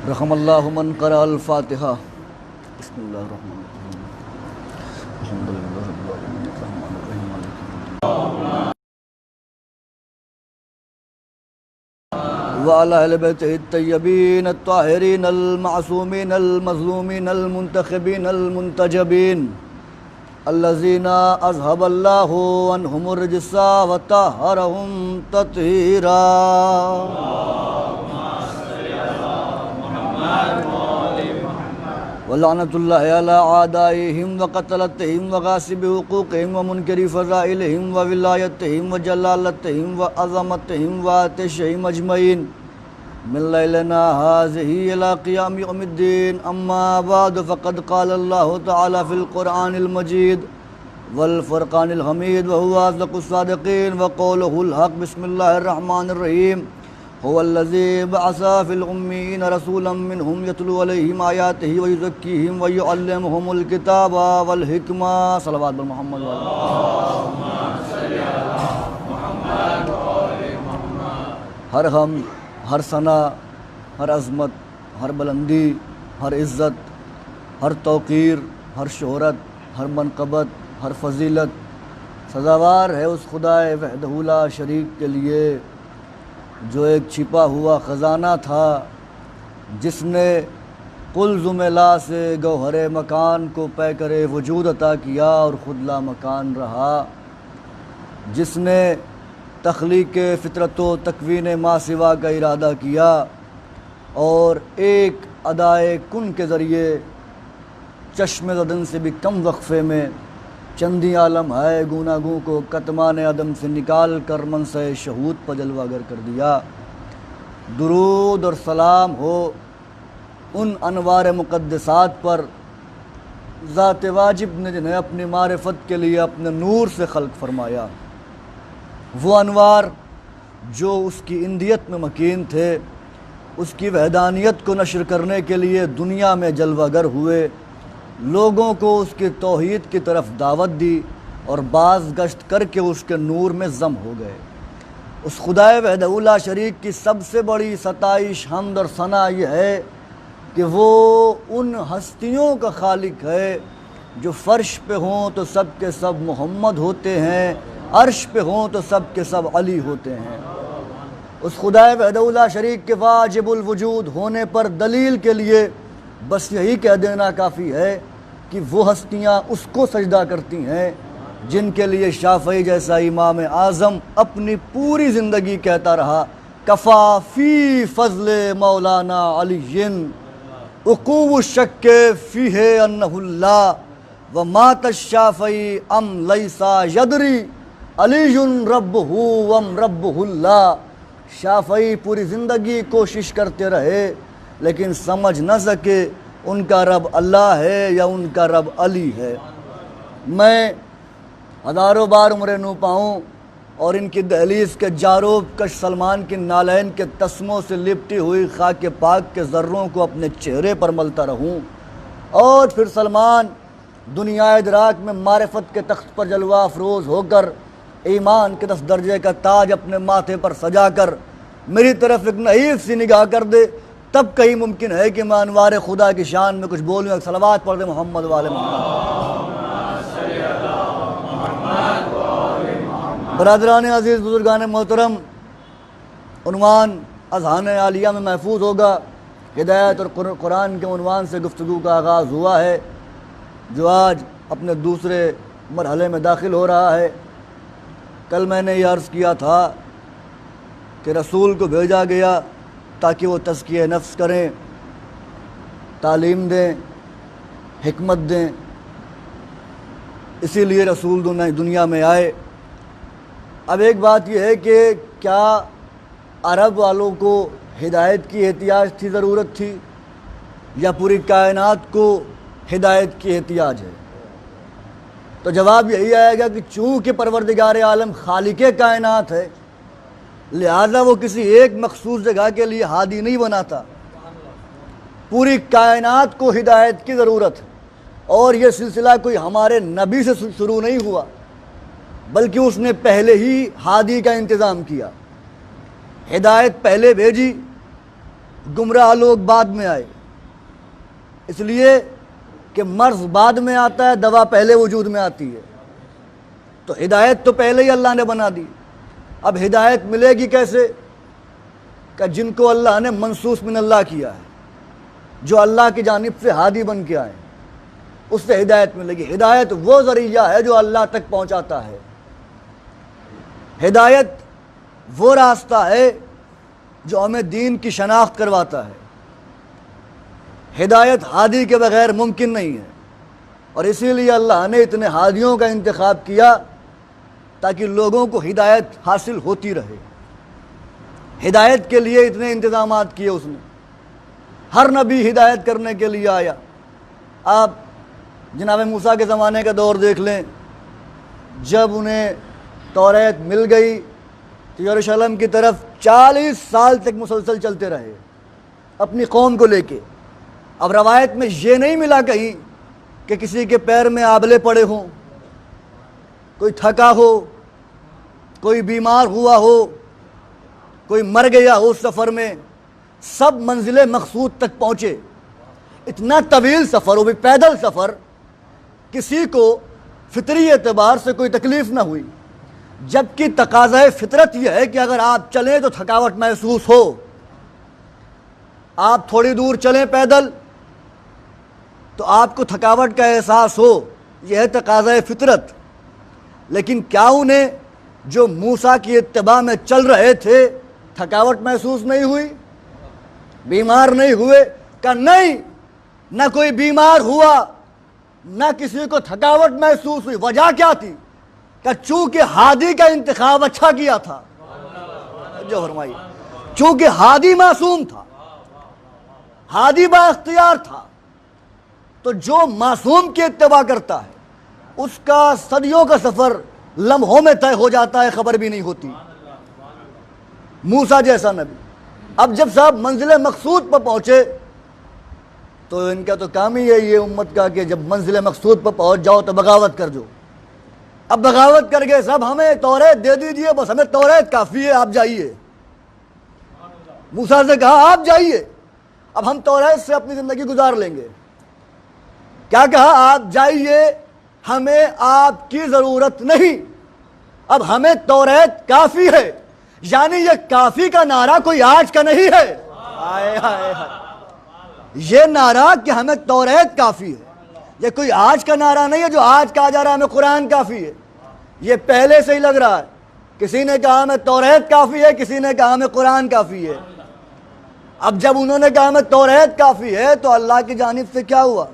رحم اللہ من قرأ الفاتحہ۔ بسم اللہ الرحمن الرحیم الحمد للہ رب العالمین الرحمن الرحیم مالک یوم الدین وعلی اہل بیتہ الطیبین الطاہرین المعصومین المظلومین المنتخبین المنتجبین الذین اذهب اللہ عنہم الرجس وطہرہم تطہیرا۔ ولعنت اللہ علی اعدائہم وقتلتہم وغاصب حقوقہم ومنکر فضائلہم وولایتہم وجلالتہم وعظمتہم وآتشہم اجمعین من لیلنا ھذہ الی قیام یوم الدین۔ اما بعد فقد قال اللہ تعالی فی القرآن المجید والفرقان الحمید وهو اصدق الصادقین وقولہ الحق۔ بسم اللہ الرحمن الرحیم۔ هو الذی بعث فی الأمیین رسولا منہم یتلو علیہم آیاتہ ویزکیہم ویعلمہم الکتاب والحکمہ۔ صلوات محمد ہر حمد، ہر ثنا، ہر عظمت، ہر بلندی، ہر عزت، ہر توقیر، ہر شہرت، ہر منقبت، ہر فضیلت سزاوار ہے اس خدائے وحدہ لا شریک کے لیے جو ایک چھپا ہوا خزانہ تھا، جس نے قلزم لا سے گوہر مکان کو پیکر وجود عطا کیا اور خود لا مکان رہا، جس نے تخلیق فطرت و تکوین ما سوا کا ارادہ کیا اور ایک ادائے کن کے ذریعے چشم زدن سے بھی کم وقفے میں چندی عالم ہے گوناگوں کو کتمان عدم سے نکال کر منصع شہود پر جلوہ گر کر دیا۔ درود اور سلام ہو ان انوار مقدسات پر ذات واجب نے جنہیں اپنی معرفت کے لیے اپنے نور سے خلق فرمایا، وہ انوار جو اس کی اندیت میں مکین تھے، اس کی وحدانیت کو نشر کرنے کے لیے دنیا میں جلوہ گر ہوئے، لوگوں کو اس کی توحید کی طرف دعوت دی اور باز گشت کر کے اس کے نور میں ضم ہو گئے۔ اس خدائے وحدہ لا شریک کی سب سے بڑی ستائش حمد اور ثنا یہ ہے کہ وہ ان ہستیوں کا خالق ہے جو فرش پہ ہوں تو سب کے سب محمد ہوتے ہیں، عرش پہ ہوں تو سب کے سب علی ہوتے ہیں۔ اس خدائے وحدہ لا شریک کے واجب الوجود ہونے پر دلیل کے لیے بس یہی کہہ دینا کافی ہے کہ وہ ہستیاں اس کو سجدہ کرتی ہیں جن کے لیے شافعی جیسا امام اعظم اپنی پوری زندگی کہتا رہا کفا فی فضل مولانا علی عقوب الشک فیہ انہ اللہ ومات الشافعی ام لیسا یدری علی ربہ وم ربہ اللہ۔ شافعی پوری زندگی کوشش کرتے رہے لیکن سمجھ نہ سکے ان کا رب اللہ ہے یا ان کا رب علی ہے۔ میں ہزاروں بار عمر نو پاؤں اور ان کی دہلیز کے جاروب کش سلمان کی نالین کے تسموں سے لپٹی ہوئی خاک پاک کے ذروں کو اپنے چہرے پر ملتا رہوں اور پھر سلمان دنیا ادراک میں معرفت کے تخت پر جلوہ افروز ہو کر ایمان کے 10 درجے کا تاج اپنے ماتھے پر سجا کر میری طرف ایک نحیف سی نگاہ کر دے، تب کہیں ممکن ہے کہ میں انوار خدا کی شان میں کچھ بولوں۔ ایک صلوات پڑھ دے محمد والے محمد۔ برادران عزیز، بزرگان محترم، عنوان اذہان عالیہ میں محفوظ ہوگا، ہدایت اور قرآن کے عنوان سے گفتگو کا آغاز ہوا ہے جو آج اپنے دوسرے مرحلے میں داخل ہو رہا ہے۔ کل میں نے یہ عرض کیا تھا کہ رسول کو بھیجا گیا تاکہ وہ تزکیہ نفس کریں، تعلیم دیں، حکمت دیں، اسی لیے رسول دنیا میں آئے۔ اب ایک بات یہ ہے کہ کیا عرب والوں کو ہدایت کی احتیاج تھی، ضرورت تھی، یا پوری کائنات کو ہدایت کی احتیاج ہے؟ تو جواب یہی آئے گا کہ چونکہ پروردگار عالم خالق کائنات ہے لہذا وہ کسی ایک مخصوص جگہ کے لیے ہادی نہیں بناتا، پوری کائنات کو ہدایت کی ضرورت ہے۔ اور یہ سلسلہ کوئی ہمارے نبی سے شروع نہیں ہوا بلکہ اس نے پہلے ہی ہادی کا انتظام کیا، ہدایت پہلے بھیجی، گمراہ لوگ بعد میں آئے، اس لیے کہ مرض بعد میں آتا ہے، دوا پہلے وجود میں آتی ہے۔ تو ہدایت تو پہلے ہی اللہ نے بنا دی، اب ہدایت ملے گی کیسے؟ کہ جن کو اللہ نے منصوص من اللہ کیا ہے، جو اللہ کی جانب سے ہادی بن کے آئے، اس سے ہدایت ملے گی۔ ہدایت وہ ذریعہ ہے جو اللہ تک پہنچاتا ہے، ہدایت وہ راستہ ہے جو ہمیں دین کی شناخت کرواتا ہے۔ ہدایت ہادی کے بغیر ممکن نہیں ہے، اور اسی لیے اللہ نے اتنے ہادیوں کا انتخاب کیا تاکہ لوگوں کو ہدایت حاصل ہوتی رہے۔ ہدایت کے لیے اتنے انتظامات کیے اس نے، ہر نبی ہدایت کرنے کے لیے آیا۔ آپ جناب موسیٰ کے زمانے کا دور دیکھ لیں، جب انہیں توریت مل گئی تو یروشلم کی طرف 40 سال تک مسلسل چلتے رہے اپنی قوم کو لے کے۔ اب روایت میں یہ نہیں ملا کہیں کہ کسی کے پیر میں آبلے پڑے ہوں، کوئی تھکا ہو، کوئی بیمار ہوا ہو، کوئی مر گیا ہو اس سفر میں، سب منزل مقصود تک پہنچے۔ اتنا طویل سفر، وہ بھی پیدل سفر، کسی کو فطری اعتبار سے کوئی تکلیف نہ ہوئی، جبکہ تقاضۂ فطرت یہ ہے کہ اگر آپ چلیں تو تھکاوٹ محسوس ہو۔ آپ تھوڑی دور چلیں پیدل تو آپ کو تھکاوٹ کا احساس ہو، یہ ہے تقاضۂ فطرت۔ لیکن کیا انہیں جو موسیٰ کی اتباع میں چل رہے تھے تھکاوٹ محسوس نہیں ہوئی؟ بیمار نہیں ہوئے؟ کہ نہیں، نہ کوئی بیمار ہوا، نہ کسی کو تھکاوٹ محسوس ہوئی۔ وجہ کیا تھی؟ کہ چونکہ ہادی کا انتخاب اچھا کیا تھا، جو فرمائی، چونکہ ہادی معصوم تھا، ہادی با اختیار تھا، تو جو معصوم کی اتباع کرتا ہے اس کا صدیوں کا سفر لمحوں میں طے ہو جاتا ہے، خبر بھی نہیں ہوتی۔ موسیٰ جیسا نبی اب جب صاحب منزل مقصود پر پہنچے تو ان کا تو کام ہی ہے یہ امت کا کہ جب منزل مقصود پر پہنچ جاؤ تو بغاوت کر دو۔ اب بغاوت کر کے صاحب ہمیں توریت دے دیجئے، بس ہمیں توریت کافی ہے، آپ جائیے۔ موسیٰ سے کہا آپ جائیے، اب ہم توریت سے اپنی زندگی گزار لیں گے۔ کیا کہا؟ آپ جائیے، ہمیں آپ کی ضرورت نہیں، اب ہمیں توریت کافی ہے۔ یعنی یہ کافی کا نعرہ کوئی آج کا نہیں ہے، آئے آئے یہ نعرہ کہ ہمیں توریت کافی ہے یہ کوئی آج کا نعرہ نہیں ہے جو آج کہا جا رہا ہے ہمیں قرآن کافی ہے۔ یہ پہلے سے ہی لگ رہا ہے، کسی نے کہا ہمیں توریت کافی ہے، کسی نے کہا ہمیں قرآن کافی ہے۔ اب جب انہوں نے کہا ہمیں توریت کافی ہے تو اللہ کی جانب سے کیا ہوا؟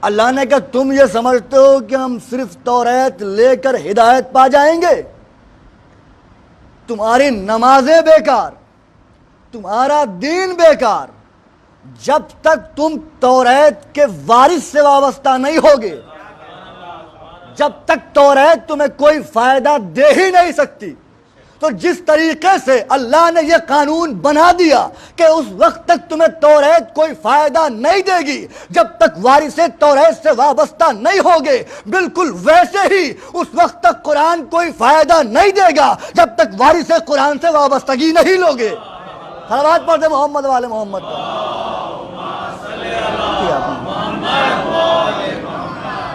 اللہ نے کہا تم یہ سمجھتے ہو کہ ہم صرف توریت لے کر ہدایت پا جائیں گے؟ تمہاری نمازیں بیکار، تمہارا دین بیکار، جب تک تم توریت کے وارث سے وابستہ نہیں ہوگے، جب تک توریت تمہیں کوئی فائدہ دے ہی نہیں سکتی۔ تو جس طریقے سے اللہ نے یہ قانون بنا دیا کہ اس وقت تک تمہیں توریت کوئی فائدہ نہیں دے گی جب تک وارث توریت سے وابستہ نہیں ہوگے، بالکل ویسے ہی اس وقت تک قرآن کوئی فائدہ نہیں دے گا جب تک وارث قرآن سے وابستگی نہیں لوگے۔ صلوات پڑھتے محمد والے محمد۔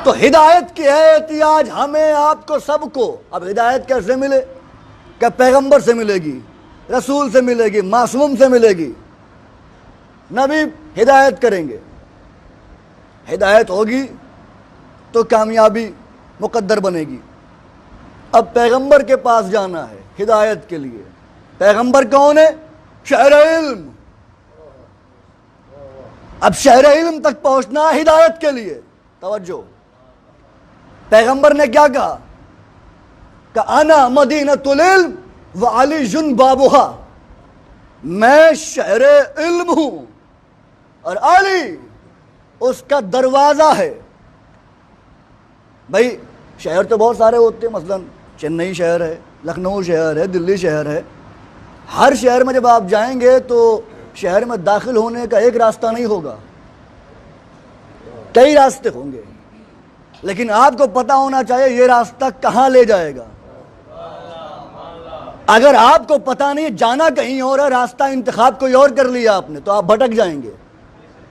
تو ہدایت کی ہے احتیاج ہمیں، آپ کو، سب کو۔ اب ہدایت کیسے ملے؟ کہ پیغمبر سے ملے گی، رسول سے ملے گی، معصوم سے ملے گی، نبی ہدایت کریں گے۔ ہدایت ہوگی تو کامیابی مقدر بنے گی۔ اب پیغمبر کے پاس جانا ہے ہدایت کے لیے۔ پیغمبر کون ہے؟ شہر علم۔ اب شہر علم تک پہنچنا ہدایت کے لیے۔ توجہ، پیغمبر نے کیا کہا؟ کہ انا مدینۃ العلم وعلی بابھا، میں شہر علم ہوں اور علی اس کا دروازہ ہے۔ بھائی شہر تو بہت سارے ہوتے ہیں، مثلا چنئی شہر ہے، لکھنؤ شہر ہے، دلی شہر ہے۔ ہر شہر میں جب آپ جائیں گے تو شہر میں داخل ہونے کا ایک راستہ نہیں ہوگا، کئی راستے ہوں گے، لیکن آپ کو پتہ ہونا چاہیے یہ راستہ کہاں لے جائے گا۔ اگر آپ کو پتہ نہیں جانا کہیں اور ہے، راستہ انتخاب کوئی اور کر لیا آپ نے، تو آپ بھٹک جائیں گے،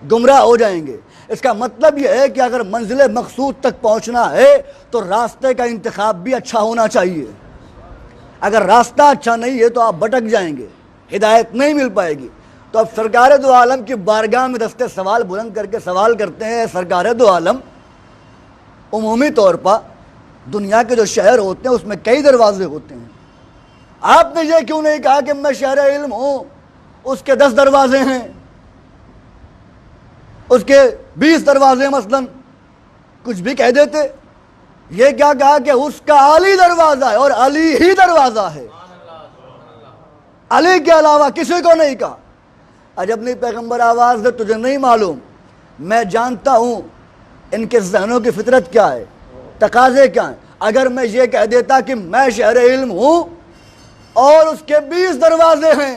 گمراہ ہو جائیں گے۔ اس کا مطلب یہ ہے کہ اگر منزل مقصود تک پہنچنا ہے تو راستے کا انتخاب بھی اچھا ہونا چاہیے۔ اگر راستہ اچھا نہیں ہے تو آپ بھٹک جائیں گے، ہدایت نہیں مل پائے گی۔ تو اب سرکار دو عالم کی بارگاہ میں دستے سوال بلند کر کے سوال کرتے ہیں، سرکار دو عالم، عمومی طور پر دنیا کے جو شہر ہوتے ہیں اس میں کئی دروازے ہوتے ہیں، آپ نے یہ کیوں نہیں کہا کہ میں شہر علم ہوں، اس کے 10 دروازے ہیں، اس کے 20 دروازے مثلا، کچھ بھی کہہ دیتے؟ یہ کیا کہا کہ اس کا علی دروازہ ہے اور علی ہی دروازہ ہے، علی کے علاوہ کسی کو نہیں کہا۔ عجب نہیں پیغمبر آواز دے، تجھے نہیں معلوم، میں جانتا ہوں ان کے ذہنوں کی فطرت کیا ہے، تقاضے کیا ہیں۔ اگر میں یہ کہہ دیتا کہ میں شہر علم ہوں اور اس کے 20 دروازے ہیں،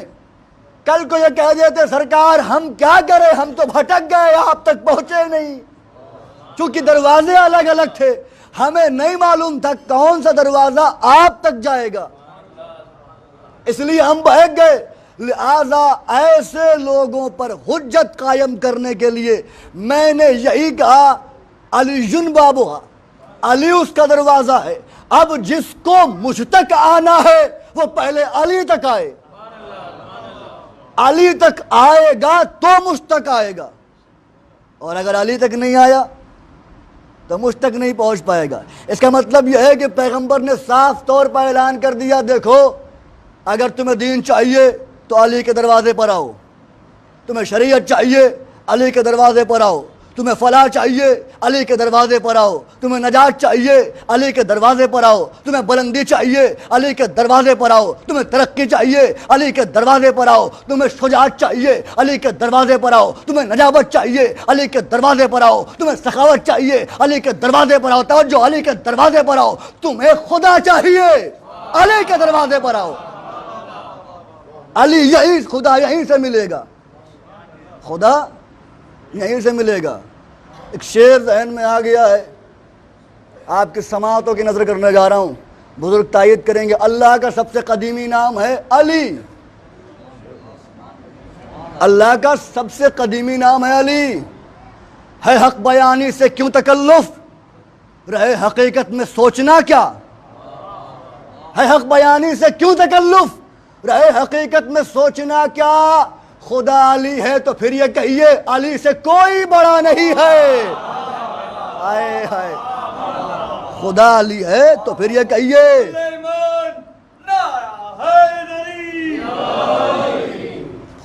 کل کو یہ کہہ دیتے سرکار ہم کیا کریں، ہم تو بھٹک گئے، آپ تک پہنچے نہیں، چونکہ دروازے الگ الگ تھے، ہمیں نہیں معلوم تھا کون سا دروازہ آپ تک جائے گا، اس لیے ہم بہک گئے۔ لہذا ایسے لوگوں پر حجت قائم کرنے کے لیے میں نے یہی کہا علی بابھا، علی اس کا دروازہ ہے۔ اب جس کو مجھ تک آنا ہے وہ پہلے علی تک آئے، علی تک آئے گا تو مجھ تک آئے گا، اور اگر علی تک نہیں آیا تو مجھ تک نہیں پہنچ پائے گا۔ اس کا مطلب یہ ہے کہ پیغمبر نے صاف طور پر اعلان کر دیا، دیکھو اگر تمہیں دین چاہیے تو علی کے دروازے پر آؤ، تمہیں شریعت چاہیے علی کے دروازے پر آؤ، تمہیں فلاح چاہیے علی کے دروازے پر آؤ، تمہیں نجات چاہیے علی کے دروازے پر آؤ، تمہیں بلندی چاہیے علی کے دروازے پر آؤ، تمہیں ترقی چاہیے علی کے دروازے پر آؤ، تمہیں شجاعت چاہیے علی کے دروازے پر آؤ، تمہیں نجابت چاہیے علی کے دروازے پر آؤ، تمہیں سخاوت چاہیے علی کے دروازے پر آؤ، توجہ علی کے دروازے پر آؤ، تمہیں خدا چاہیے علی کے دروازے پر آؤ، علی یہی خدا یہیں سے ملے گا، خدا یہیں سے ملے گا۔ ایک شعر ذہن میں آ گیا ہے، آپ کی سماعتوں کی نظر کرنے جا رہا ہوں، بزرگ تائید کریں گے۔ اللہ کا سب سے قدیمی نام ہے علی، اللہ کا سب سے قدیمی نام ہے علی۔ ہے حق بیانی سے کیوں تکلف، رہے حقیقت میں سوچنا کیا، ہے حق بیانی سے کیوں تکلف، رہے حقیقت میں سوچنا کیا، خدا علی ہے تو پھر یہ کہیے علی سے کوئی بڑا نہیں ہے، ہائے ہائے، خدا علی ہے تو پھر یہ کہیے،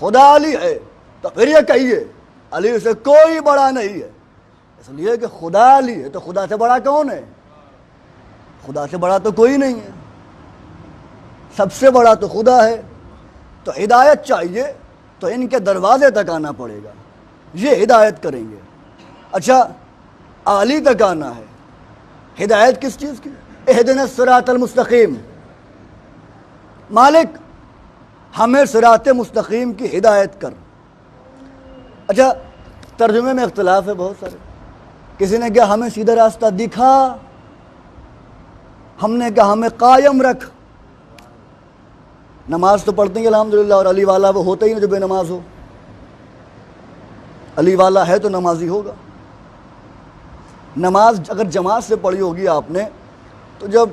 خدا علی ہے تو پھر یہ کہیے علی سے کوئی بڑا نہیں ہے، اس لیے کہ خدا علی ہے تو خدا سے بڑا کون ہے، خدا سے بڑا تو کوئی نہیں ہے، سب سے بڑا تو خدا ہے۔ تو ہدایت چاہیے تو ان کے دروازے تک آنا پڑے گا، یہ ہدایت کریں گے۔ اچھا علی تک آنا ہے، ہدایت کس چیز کی؟ اہدنا الصراط المستقیم، مالک ہمیں صراط مستقیم کی ہدایت کر۔ اچھا ترجمے میں اختلاف ہے بہت سارے، کسی نے کہا ہمیں سیدھا راستہ دکھا، ہم نے کہا ہمیں قائم رکھ۔ نماز تو پڑھتے ہیں الحمدللہ، اور علی والا وہ ہوتا ہی نہیں جو بے نماز ہو، علی والا ہے تو نمازی ہوگا۔ نماز اگر جماعت سے پڑھی ہوگی آپ نے تو جب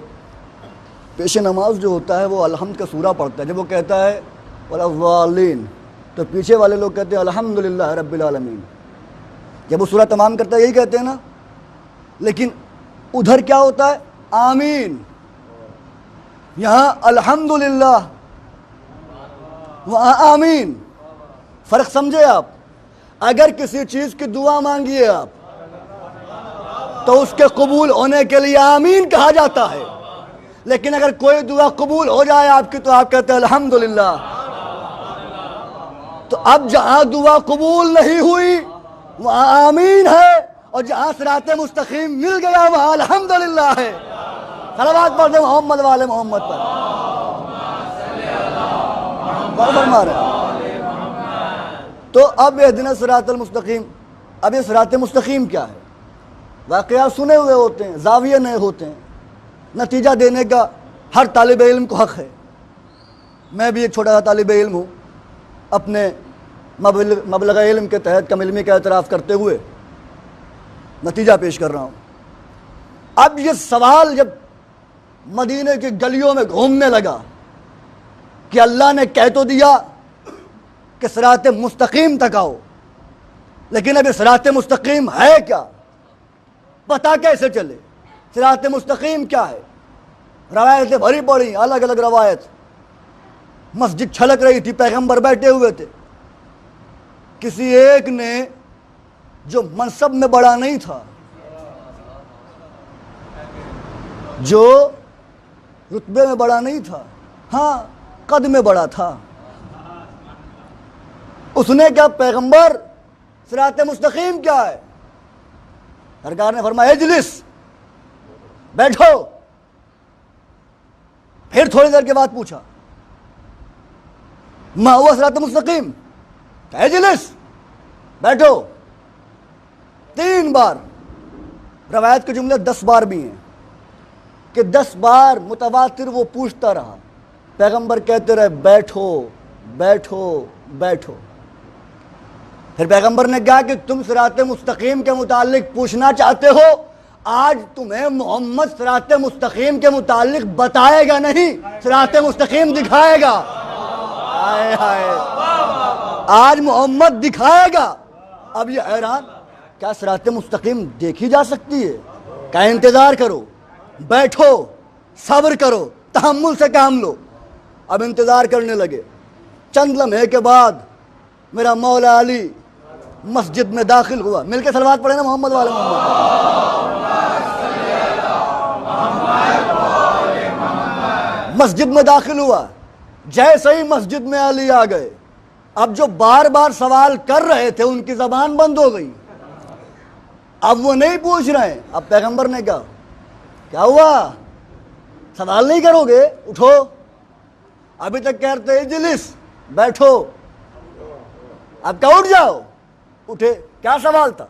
پیش نماز جو ہوتا ہے وہ الحمد کا سورہ پڑھتا ہے، جب وہ کہتا ہے والضالین تو پیچھے والے لوگ کہتے ہیں الحمدللہ رب العالمین، جب وہ سورہ تمام کرتا ہے یہی کہتے ہیں نا، لیکن ادھر کیا ہوتا ہے آمین، یہاں الحمدللہ وہاں آمین، فرق سمجھے آپ؟ اگر کسی چیز کی دعا مانگیے آپ تو اس کے قبول ہونے کے لیے آمین کہا جاتا ہے، لیکن اگر کوئی دعا قبول ہو جائے آپ کی تو آپ کہتے ہیں الحمدللہ۔ تو اب جہاں دعا قبول نہیں ہوئی وہاں آمین ہے، اور جہاں صراط مستقیم مل گیا وہاں الحمدللہ ہے۔ صلوات پڑھتے محمد والے محمد پر، فرما رہے ہیں۔ تو اب اہدنا الصراط المستقیم، اب یہ صراط مستقیم کیا ہے؟ واقعات سنے ہوئے ہوتے ہیں، زاویے نئے ہوتے ہیں، نتیجہ دینے کا ہر طالب علم کو حق ہے، میں بھی ایک چھوٹا سا طالب علم ہوں، اپنے مبلغ علم کے تحت کم علمی کا اعتراف کرتے ہوئے نتیجہ پیش کر رہا ہوں۔ اب یہ سوال جب مدینے کی گلیوں میں گھومنے لگا کہ اللہ نے کہہ تو دیا کہ صراط مستقیم تک آؤ، لیکن اب یہ صراط مستقیم ہے کیا؟ پتہ کیسے چلے صراط مستقیم کیا ہے؟ روایتیں بھری پڑی، الگ الگ روایت، مسجد چھلک رہی تھی، پیغمبر بیٹھے ہوئے تھے، کسی ایک نے جو منصب میں بڑا نہیں تھا، جو رتبے میں بڑا نہیں تھا، ہاں قد میں بڑا تھا، اس نے کہا پیغمبر صراط مستقیم کیا ہے؟ سرکار نے فرمایا اجلس، بیٹھو۔ پھر تھوڑی دیر کے بعد پوچھا ما ہوا صراط مستقیم؟ کہا اجلس، بیٹھو۔ 3 بار، روایت کے جملے 10 بار بھی ہیں کہ 10 بار متواتر وہ پوچھتا رہا، پیغمبر کہتے رہے بیٹھو بیٹھو بیٹھو۔ پھر پیغمبر نے کہا کہ تم صراط مستقیم کے متعلق پوچھنا چاہتے ہو، آج تمہیں محمد صراط مستقیم کے متعلق بتائے گا نہیں، صراط مستقیم دکھائے گا۔ ہائے ہائے، آج محمد دکھائے گا۔ اب یہ حیران، کیا صراط مستقیم دیکھی جا سکتی ہے؟ کیا انتظار کرو، بیٹھو، صبر کرو، تحمل سے کام لو۔ اب انتظار کرنے لگے۔ چند لمحے کے بعد میرا مولا علی مسجد میں داخل ہوا۔ مل کے صلوات پڑھیں نا محمد والے محمد۔ مسجد میں داخل ہوا، جیسے ہی مسجد میں علی آ گئے، اب جو بار بار سوال کر رہے تھے ان کی زبان بند ہو گئی، اب وہ نہیں پوچھ رہے ہیں۔ اب پیغمبر نے کہا کیا ہوا، سوال نہیں کرو گے؟ اٹھو۔ ابھی تک کہتے اجلس، بیٹھو، اب کہا اٹھ جاؤ۔ اٹھے۔ کیا سوال تھا؟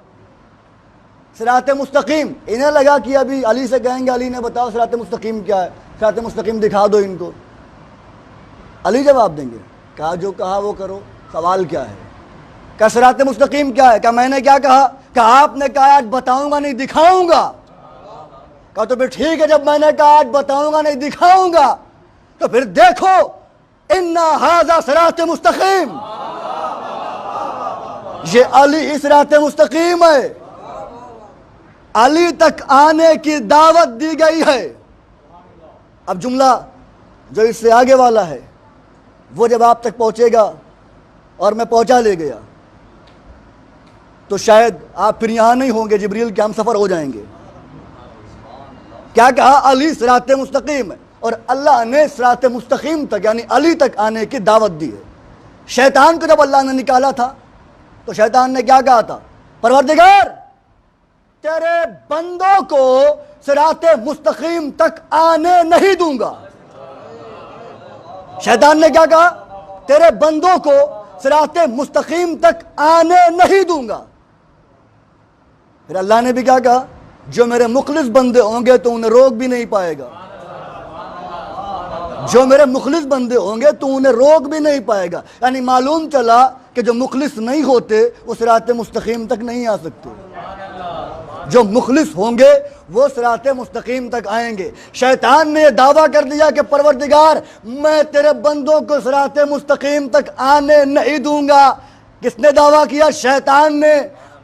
صراط مستقیم۔ انہیں لگا کہ ابھی علی سے کہیں گے، علی نے بتاؤ صراط مستقیم کیا ہے، صراط مستقیم دکھا دو ان کو، علی جواب دیں گے۔ کہا جو کہا وہ کرو، سوال کیا ہے؟ کہا صراط مستقیم کیا ہے؟ کہا میں نے کیا کہا؟ کہا آپ نے کہا آج بتاؤں گا نہیں دکھاؤں گا۔ کہا تو پھر ٹھیک ہے، جب میں نے کہا آج بتاؤں گا نہیں دکھاؤں گا تو پھر دیکھو اِنَّا هَذَا صراط مستقیم، یہ علی صراط مستقیم ہے۔ علی تک آنے کی دعوت دی گئی ہے۔ اب جملہ جو اس سے آگے والا ہے وہ جب آپ تک پہنچے گا اور میں پہنچا لے گیا تو شاید آپ پھر یہاں نہیں ہوں گے، جبریل کے ہم سفر ہو جائیں گے۔ کیا کہا؟ علی صراط مستقیم ہے، اور اللہ نے صراط مستقیم تک یعنی علی تک آنے کی دعوت دی ہے۔ شیطان کو جب اللہ نے نکالا تھا تو شیطان نے کیا کہا تھا؟ پروردگار تیرے بندوں کو صراط مستقیم تک آنے نہیں دوں گا۔ شیطان نے کیا کہا؟ تیرے بندوں کو صراط مستقیم تک آنے نہیں دوں گا۔ پھر اللہ نے بھی کیا کہا؟ جو میرے مخلص بندے ہوں گے تو انہیں روک بھی نہیں پائے گا، جو میرے مخلص بندے ہوں گے تو انہیں روک بھی نہیں پائے گا۔ یعنی معلوم چلا کہ جو مخلص نہیں ہوتے وہ صراط مستقیم تک نہیں آ سکتے، جو مخلص ہوں گے وہ صراط مستقیم تک آئیں گے۔ شیطان نے یہ دعویٰ کر دیا کہ پروردگار میں تیرے بندوں کو صراط مستقیم تک آنے نہیں دوں گا۔ کس نے دعویٰ کیا؟ شیطان نے۔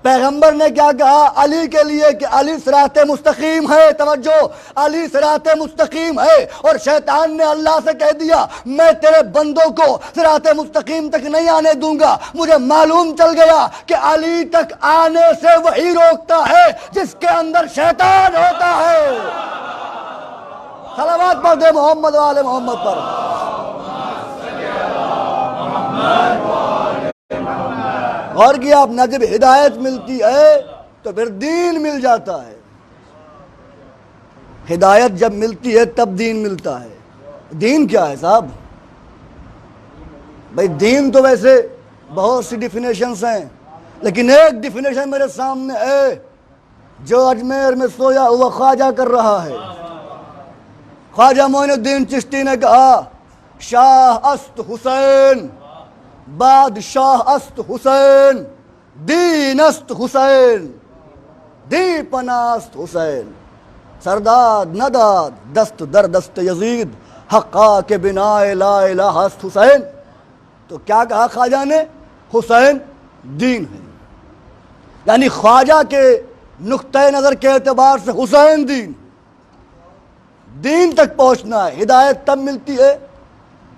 پیغمبر نے کیا کہا علی کے لیے کہ علی صراط مستقیم ہے، توجہ، علی صراط مستقیم ہے، اور شیطان نے اللہ سے کہہ دیا میں تیرے بندوں کو صراط مستقیم تک نہیں آنے دوں گا۔ مجھے معلوم چل گیا کہ علی تک آنے سے وہی روکتا ہے جس کے اندر شیطان ہوتا ہے۔ صلوات پڑھ دے محمد والے محمد پر۔ غور کیا آپ نے، جب ہدایت ملتی ہے تو پھر دین مل جاتا ہے۔ ہدایت جب ملتی ہے تب دین ملتا ہے۔ دین کیا ہے صاحب؟ بھائی دین تو ویسے بہت سی ڈیفینیشنز ہیں، لیکن ایک ڈیفینیشن میرے سامنے ہے جو اجمیر میں سویا ہوا خواجہ کر رہا ہے۔ خواجہ معین الدین چشتی نے کہا شاہ است حسین، بادشاہ است حسین، دین است حسین، دی پناہ است حسین، سرداد نداد دست در دست یزید، حقا کے بنا لا الہ است حسین۔ تو کیا کہا خواجہ نے؟ حسین دین ہے، یعنی خواجہ کے نقطۂ نظر کے اعتبار سے حسین دین تک پہنچنا ہے۔ ہدایت تب ملتی ہے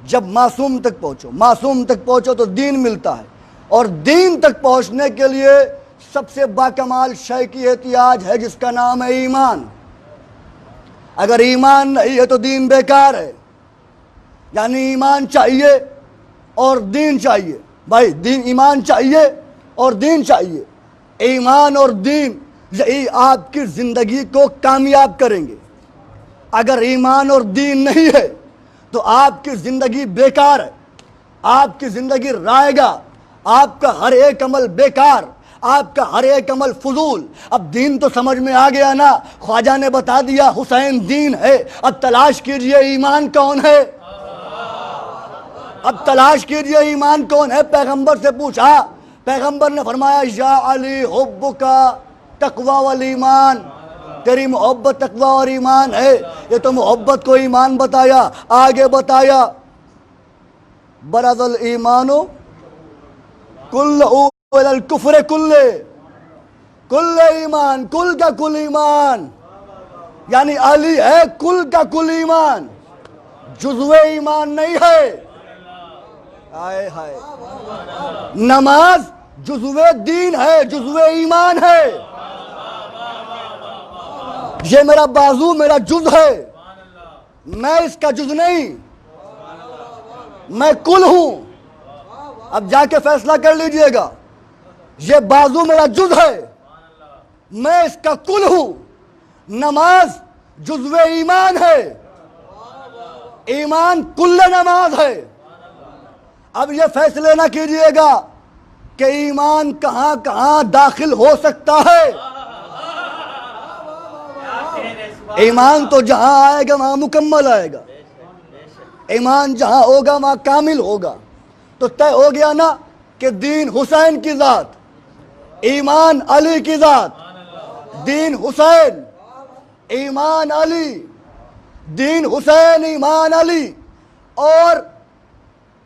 جب معصوم تک پہنچو، معصوم تک پہنچو تو دین ملتا ہے، اور دین تک پہنچنے کے لیے سب سے باکمال شے کی احتیاج ہے جس کا نام ہے ایمان۔ اگر ایمان نہیں ہے تو دین بیکار ہے، یعنی ایمان چاہیے اور دین چاہیے، بھائی ایمان چاہیے اور دین چاہیے۔ ایمان اور دین یہی آپ کی زندگی کو کامیاب کریں گے۔ اگر ایمان اور دین نہیں ہے تو آپ کی زندگی بیکار ہے، آپ کی زندگی رائے گا، آپ کا ہر ایک عمل بیکار، آپ کا ہر ایک عمل فضول۔ اب دین تو سمجھ میں آ گیا نا، خواجہ نے بتا دیا حسین دین ہے، اب تلاش کیجئے ایمان کون ہے، اب تلاش کیجئے ایمان کون ہے۔ پیغمبر سے پوچھا، پیغمبر نے فرمایا یا علی حبکا تقوی والایمان، تیری محبت تقوی اور ایمان ہے۔ یہ تو محبت کو ایمان بتایا، آگے بتایا برز الایمان کل اول الکفر کل ایمان، کل کا کل ایمان، یعنی علی ہے کل کا کل ایمان، جزو ایمان نہیں ہے۔ ہائے ہائے، نماز جزو دین ہے، جزو ایمان ہے۔ یہ میرا بازو میرا جز ہے، میں اس کا جز نہیں، میں کل ہوں۔ اب جا کے فیصلہ کر لیجئے گا، یہ بازو میرا جز ہے، میں اس کا کل ہوں۔ نماز جزو ایمان ہے، ایمان کل نماز ہے۔ اب یہ فیصلے نہ کیجئے گا کہ ایمان کہاں کہاں داخل ہو سکتا ہے۔ ایمان تو جہاں آئے گا وہاں مکمل آئے گا، ایمان جہاں ہوگا وہاں کامل ہوگا۔ تو طے ہو گیا نا کہ دین حسین کی ذات، ایمان علی کی ذات، دین حسین ایمان علی، دین حسین ایمان علی۔ اور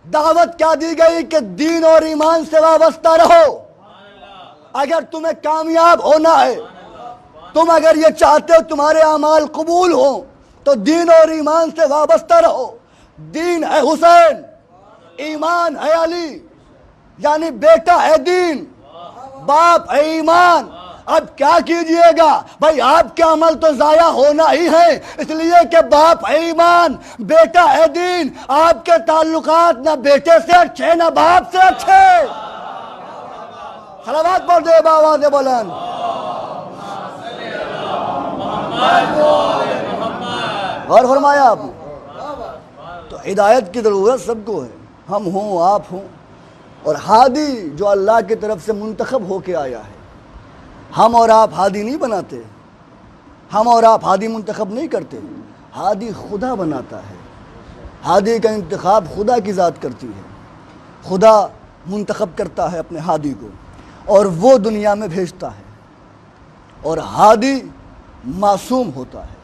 دعوت کیا دی گئی کہ دین اور ایمان سے وابستہ رہو۔ اگر تمہیں کامیاب ہونا ہے، تم اگر یہ چاہتے ہو تمہارے اعمال قبول ہوں تو دین اور ایمان سے وابستہ رہو۔ دین ہے حسین، ایمان ہے علی، یعنی بیٹا ہے دین، باپ ہے ایمان۔ اب کیا کیجئے گا بھائی، آپ کے عمل تو ضائع ہونا ہی ہے، اس لیے کہ باپ ہے ایمان، بیٹا ہے دین۔ آپ کے تعلقات نہ بیٹے سے اچھے نہ باپ سے اچھے۔ صلوات پڑھ دے بآواز بلند۔ غور فرمایا آپ نے؟ تو ہدایت کی ضرورت سب کو ہے، ہم ہوں آپ ہوں، اور ہادی جو اللہ کی طرف سے منتخب ہو کے آیا ہے۔ ہم اور آپ ہادی نہیں بناتے، ہم اور آپ ہادی منتخب نہیں کرتے، ہادی خدا بناتا ہے۔ ہادی کا انتخاب خدا کی ذات کرتی ہے، خدا منتخب کرتا ہے اپنے ہادی کو اور وہ دنیا میں بھیجتا ہے۔ اور ہادی معصوم ہوتا ہے،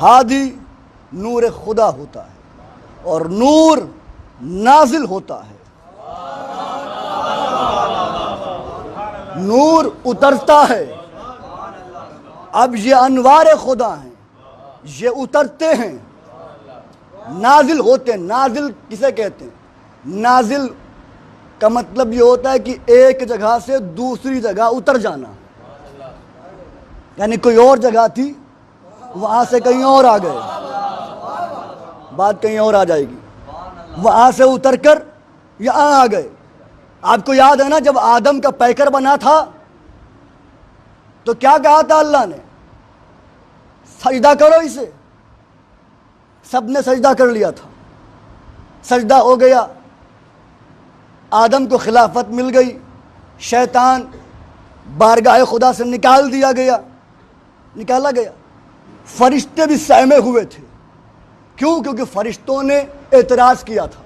ہادی نور خدا ہوتا ہے، اور نور نازل ہوتا ہے، نور اترتا ہے۔ اب یہ انوار خدا ہیں، یہ اترتے ہیں، نازل ہوتے ہیں۔ نازل کسے کہتے ہیں؟ نازل کا مطلب یہ ہوتا ہے کہ ایک جگہ سے دوسری جگہ اتر جانا، یعنی کوئی اور جگہ تھی وہاں سے کہیں اور آ گئے، بات کہیں اور آ جائے گی، وہاں سے اتر کر یہاں آ گئے۔ آپ کو یاد ہے نا جب آدم کا پیکر بنا تھا تو کیا کہا تھا اللہ نے؟ سجدہ کرو اسے۔ سب نے سجدہ کر لیا تھا، سجدہ ہو گیا، آدم کو خلافت مل گئی، شیطان بارگاہ خدا سے نکال دیا گیا، نکالا گیا۔ فرشتے بھی سہمے ہوئے تھے کیوں؟ کیونکہ فرشتوں نے اعتراض کیا تھا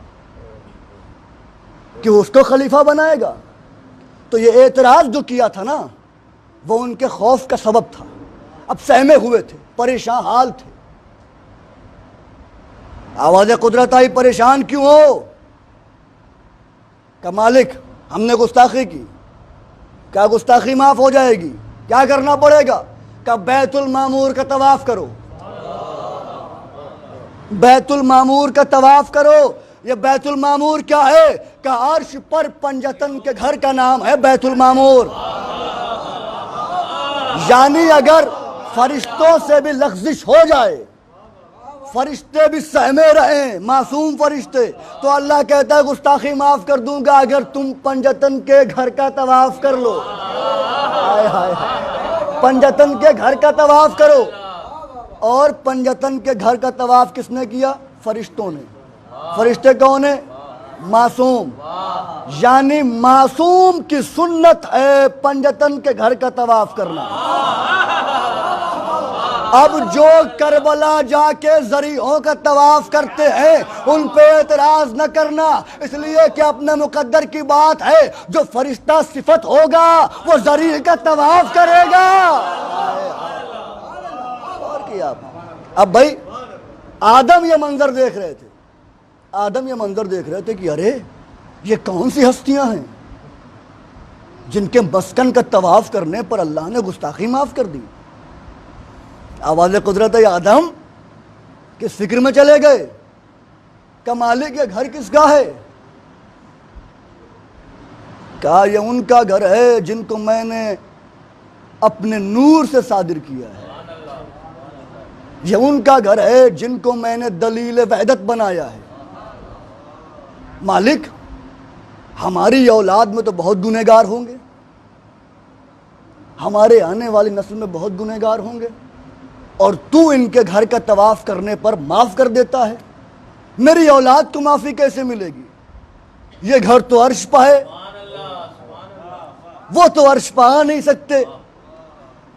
کہ اس کو خلیفہ بنائے گا. تو یہ اعتراض جو کیا تھا نا وہ ان کے خوف کا سبب تھا. اب سہمے ہوئے تھے، پریشان حال تھے. آواز قدرت آئی، پریشان کیوں ہو؟ کہ مالک ہم نے گستاخی کی. کیا گستاخی معاف ہو جائے گی؟ کیا کرنا پڑے گا؟ کہ بیت المعمور کا طواف کرو. بیت المعمور کا طواف کرو. یہ بیت المعمور کیا ہے؟ کہ عرش پر پنجتن کے گھر کا نام ہے بیت المعمور. یعنی اگر فرشتوں سے بھی لغزش ہو جائے، فرشتے بھی سہمے رہیں، معصوم فرشتے، تو اللہ کہتا ہے گستاخی معاف کر دوں گا اگر تم پنجتن کے گھر کا طواف کر لو. ہائے ہائے، پنجتن کے گھر کا طواف کرو. اور پنجتن کے گھر کا طواف کس نے کیا؟ فرشتوں نے. فرشتے کون ہیں؟ معصوم. یعنی معصوم کی سنت ہے پنجتن کے گھر کا طواف کرنا. اب جو کربلا جا کے ذریعوں کا طواف کرتے ہیں ان پہ اعتراض نہ کرنا، اس لیے کہ اپنے مقدر کی بات ہے. جو فرشتہ صفت ہوگا وہ ذریع کا طواف کرے گا. اور کیا؟ اب بھائی آدم یہ منظر دیکھ رہے تھے. آدم یہ منظر دیکھ رہے تھے کہ ارے یہ کون سی ہستیاں ہیں جن کے مسکن کا طواف کرنے پر اللہ نے گستاخی معاف کر دی. آواز قدرت ہے. آدم کس فکر میں چلے گئے کہ مالک یہ گھر کس کا ہے؟ کہا یہ ان کا گھر ہے جن کو میں نے اپنے نور سے صادر کیا ہے. یہ ان کا گھر ہے جن کو میں نے دلیل وحدت بنایا ہے. مالک ہماری اولاد میں تو بہت گنہگار ہوں گے، ہمارے آنے والی نسل میں بہت گنہگار ہوں گے، اور تو ان کے گھر کا طواف کرنے پر معاف کر دیتا ہے. میری اولاد کو معافی کیسے ملے گی؟ یہ گھر تو عرش پہ ہے، وہ تو عرش پہ آ نہیں سکتے.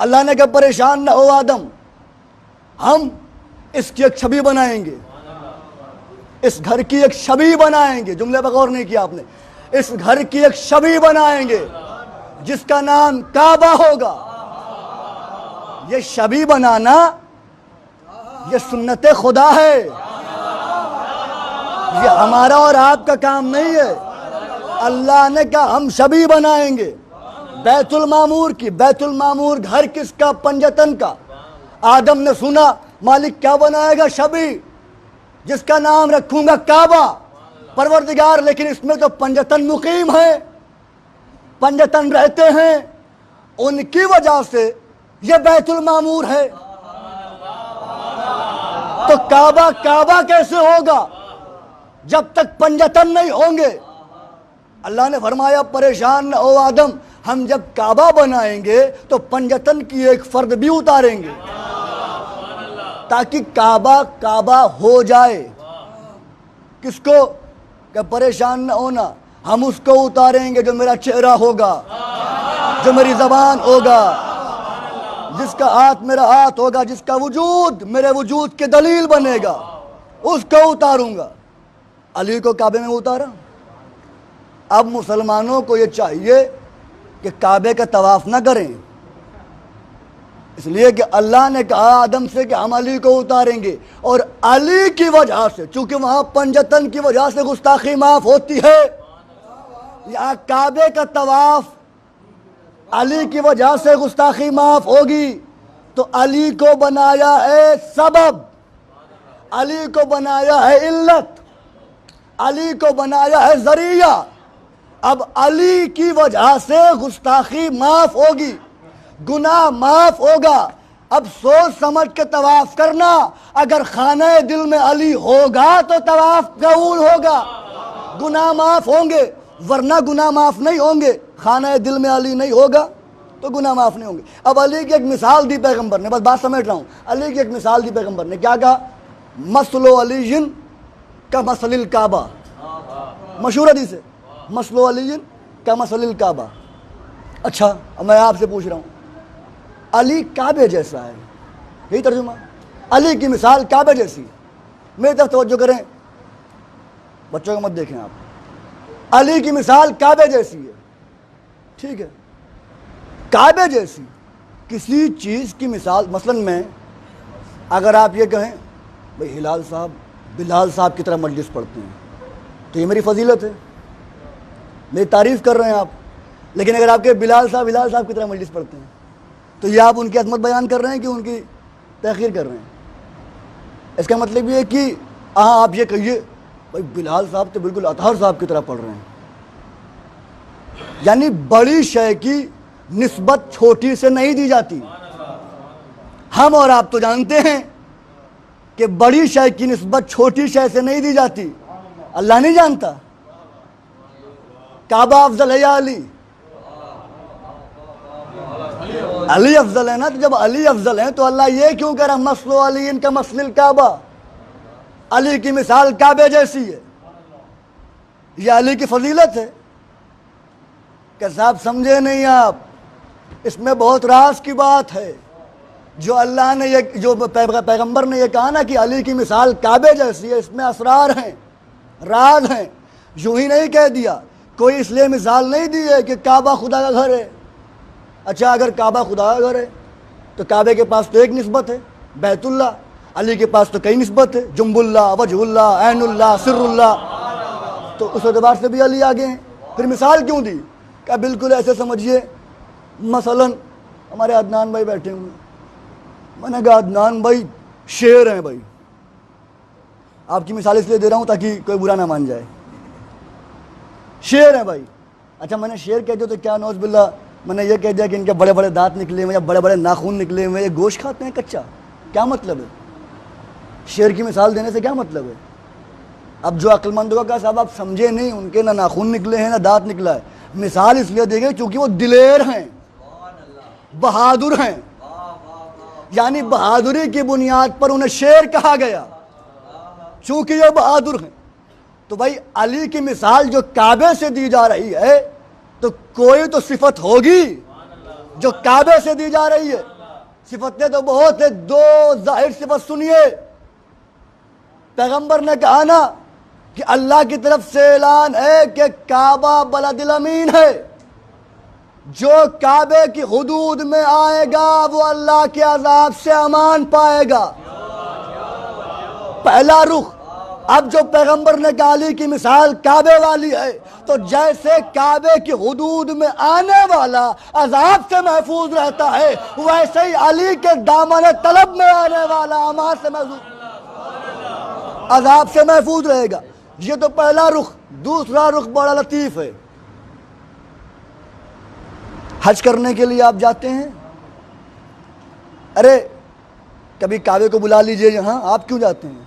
اللہ نے کہا پریشان نہ ہو آدم، ہم اس کی ایک چھبی بنائیں گے. اس گھر کی ایک چھبی بنائیں گے. جملے پر غور نہیں کیا آپ نے. اس گھر کی ایک چھبی بنائیں گے جس کا نام کعبہ ہوگا. یہ چھبی بنانا یہ سنت خدا ہے، یہ ہمارا اور آپ کا کام نہیں ہے. اللہ نے کہا ہم چھبی بنائیں گے بیت المعمور کی. بیت المعمور گھر کس کا؟ پنجتن کا. آدم نے سنا مالک کیا بنائے گا؟ چھبی جس کا نام رکھوں گا کعبہ. پروردگار لیکن اس میں تو پنجتن مقیم ہیں، پنجتن رہتے ہیں، ان کی وجہ سے یہ بیت المعمور ہے. تو کعبہ کیسے ہوگا جب تک پنجتن نہیں ہوں گے؟ اللہ نے فرمایا پریشان نہ ہو آدم، ہم جب کعبہ بنائیں گے تو پنجتن کی ایک فرد بھی اتاریں گے تاکہ کعبہ ہو جائے. کس کو؟ کہ پریشان نہ ہونا، ہم اس کو اتاریں گے جو میرا چہرہ ہوگا، جو میری زبان ہوگا، جس کا ہاتھ میرا ہاتھ ہوگا، جس کا وجود میرے وجود کے دلیل بنے گا، اس کو اتاروں گا. علی کو کعبے میں اتارا. اب مسلمانوں کو یہ چاہیے کہ کعبے کا طواف نہ کریں، اس لیے کہ اللہ نے کہا آدم سے کہ ہم علی کو اتاریں گے. اور علی کی وجہ سے، چونکہ وہاں پنجتن کی وجہ سے گستاخی معاف ہوتی ہے، یہاں کعبے کا طواف علی کی وجہ سے گستاخی معاف ہوگی. تو علی کو بنایا ہے سبب، علی کو بنایا ہے علت، علی کو بنایا ہے ذریعہ. اب علی کی وجہ سے گستاخی معاف ہوگی، گناہ معاف ہوگا. اب سوچ سمجھ کے طواف کرنا. اگر خانہ دل میں علی ہوگا تو طواف قبول ہوگا، گناہ معاف ہوں گے. ورنہ گناہ معاف نہیں ہوں گے. خانہ دل میں علی نہیں ہوگا تو گناہ معاف نہیں ہوں گے. اب علی کی ایک مثال دی پیغمبر نے، بس بات سمجھ رہا ہوں. علی کی ایک مثال دی پیغمبر نے، کیا کہا؟ مثل علی کا مثل الکعبہ. مشہور حدیث ہے، مثل علی کا مثل الکعبہ. اچھا اب میں آپ سے پوچھ رہا ہوں، علی کعبے جیسا ہے، یہی ترجمہ؟ علی کی مثال کعبے جیسی. میری طرف توجہ کریں، بچوں کو مت دیکھیں آپ. علی کی مثال کعبے جیسی ہے، ٹھیک ہے، کعبے جیسی. کسی چیز کی مثال، مثلا میں اگر آپ یہ کہیں بھئی ہلال صاحب بلال صاحب کی طرح مجلس پڑھتے ہیں تو یہ میری فضیلت ہے، میری تعریف کر رہے ہیں آپ. لیکن اگر آپ کے بلال صاحب کی طرح مجلس پڑھتے ہیں تو یہ آپ ان کی عظمت بیان کر رہے ہیں کہ ان کی تحقیر کر رہے ہیں. اس کا مطلب یہ ہے کہ آپ یہ کہیے بھائی بلال صاحب تو بالکل اطہر صاحب کی طرح پڑھ رہے ہیں. یعنی بڑی شے کی نسبت چھوٹی سے نہیں دی جاتی. ہم اور آپ تو جانتے ہیں کہ بڑی شے کی نسبت چھوٹی شے سے نہیں دی جاتی. اللہ نہیں جانتا؟ کعبہ افضل ہے یا علی؟ علی افضل ہے نا. تو جب علی افضل ہیں تو اللہ یہ کیوں کہہ رہا مثل علی ان کا مثل الکعبہ، علی کی مثال کعبے جیسی ہے. یہ علی کی فضیلت ہے کہ صاحب سمجھے نہیں آپ، اس میں بہت راز کی بات ہے. جو اللہ نے یہ جو پیغمبر نے یہ کہا نا کہ علی کی مثال کعبے جیسی ہے، اس میں اسرار ہیں، راز ہیں. یوں ہی نہیں کہہ دیا. کوئی اس لیے مثال نہیں دی ہے کہ کعبہ خدا کا گھر ہے. اچھا اگر کعبہ خدا کا گھر ہے تو کعبے کے پاس تو ایک نسبت ہے بیت اللہ، علی کے پاس تو کئی نسبت ہے، جنب اللہ، وجہ اللہ، عین اللہ، سر اللہ. تو اس اعتبار سے بھی علی آگے ہیں. پھر مثال کیوں دی؟ کہ بالکل ایسے سمجھیے مثلا ہمارے عدنان بھائی بیٹھے ہوئے، میں نے کہا عدنان بھائی شیر ہیں. بھائی آپ کی مثال اس لیے دے رہا ہوں تاکہ کوئی برا نہ مان جائے. شیر ہیں بھائی. اچھا میں نے شیر کہہ دیا تو کیا نعوذ باللہ میں نے یہ کہہ دیا کہ ان کے بڑے بڑے دانت نکلے ہوئے یا بڑے بڑے ناخون نکلے ہوئے، یہ گوشت کھاتے ہیں کچا؟ کیا مطلب ہے؟ شیر کی مثال دینے سے کیا مطلب ہے؟ اب جو عقل مند ہوگا کہ صاحب آپ سمجھے نہیں، ان کے نہ ناخون نکلے ہیں نہ دانت نکلا ہے. مثال اس لیے دے گئے کیونکہ وہ دلیر ہیں، بہادر ہیں. یعنی بہادری کی بنیاد پر انہیں شیر کہا گیا چونکہ یہ بہادر ہیں. تو بھائی علی کی مثال جو کعبے سے دی جا رہی ہے تو کوئی تو صفت ہوگی جو کعبے سے دی جا رہی ہے. صفتیں تو بہت ہے، دو ظاہر صفت سنیے. پیغمبر نے کہا نا کہ اللہ کی طرف سے اعلان ہے کہ کعبہ بلد الامین ہے. جو کعبے کی حدود میں آئے گا وہ اللہ کے عذاب سے امان پائے گا. پہلا رخ. اب جو پیغمبر نے کہا علی کی مثال کعبے والی ہے تو جیسے کعبے کی حدود میں آنے والا عذاب سے محفوظ رہتا ہے ویسے ہی علی کے دامن طلب میں آنے والا امان سے محفوظ، عذاب سے محفوظ رہے گا. یہ تو پہلا رخ. دوسرا رخ بڑا لطیف ہے. حج کرنے کے لیے آپ جاتے ہیں، ارے کبھی کعبے کو بلا لیجئے یہاں، آپ کیوں جاتے ہیں؟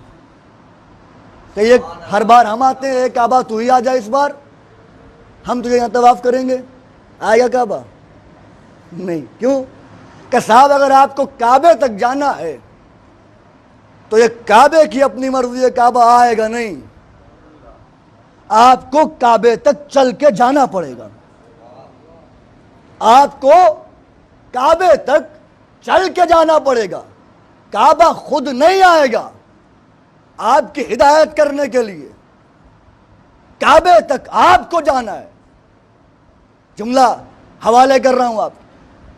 کہ یہ ہر بار ہم آتے ہیں کعبہ تو ہی آ جائے، اس بار ہم تجھے یہاں طواف کریں گے، آئے گا کعبہ؟ نہیں. کیوں؟ کہ صاحب اگر آپ کو کعبے تک جانا ہے تو یہ کعبے کی اپنی مرضی ہے، کعبہ آئے گا نہیں. آپ کو کعبے تک چل کے جانا پڑے گا. آپ کو کعبے تک چل کے جانا پڑے گا. کعبہ خود نہیں آئے گا آپ کی ہدایت کرنے کے لیے. کعبے تک آپ کو جانا ہے. جملہ حوالے کر رہا ہوں آپ.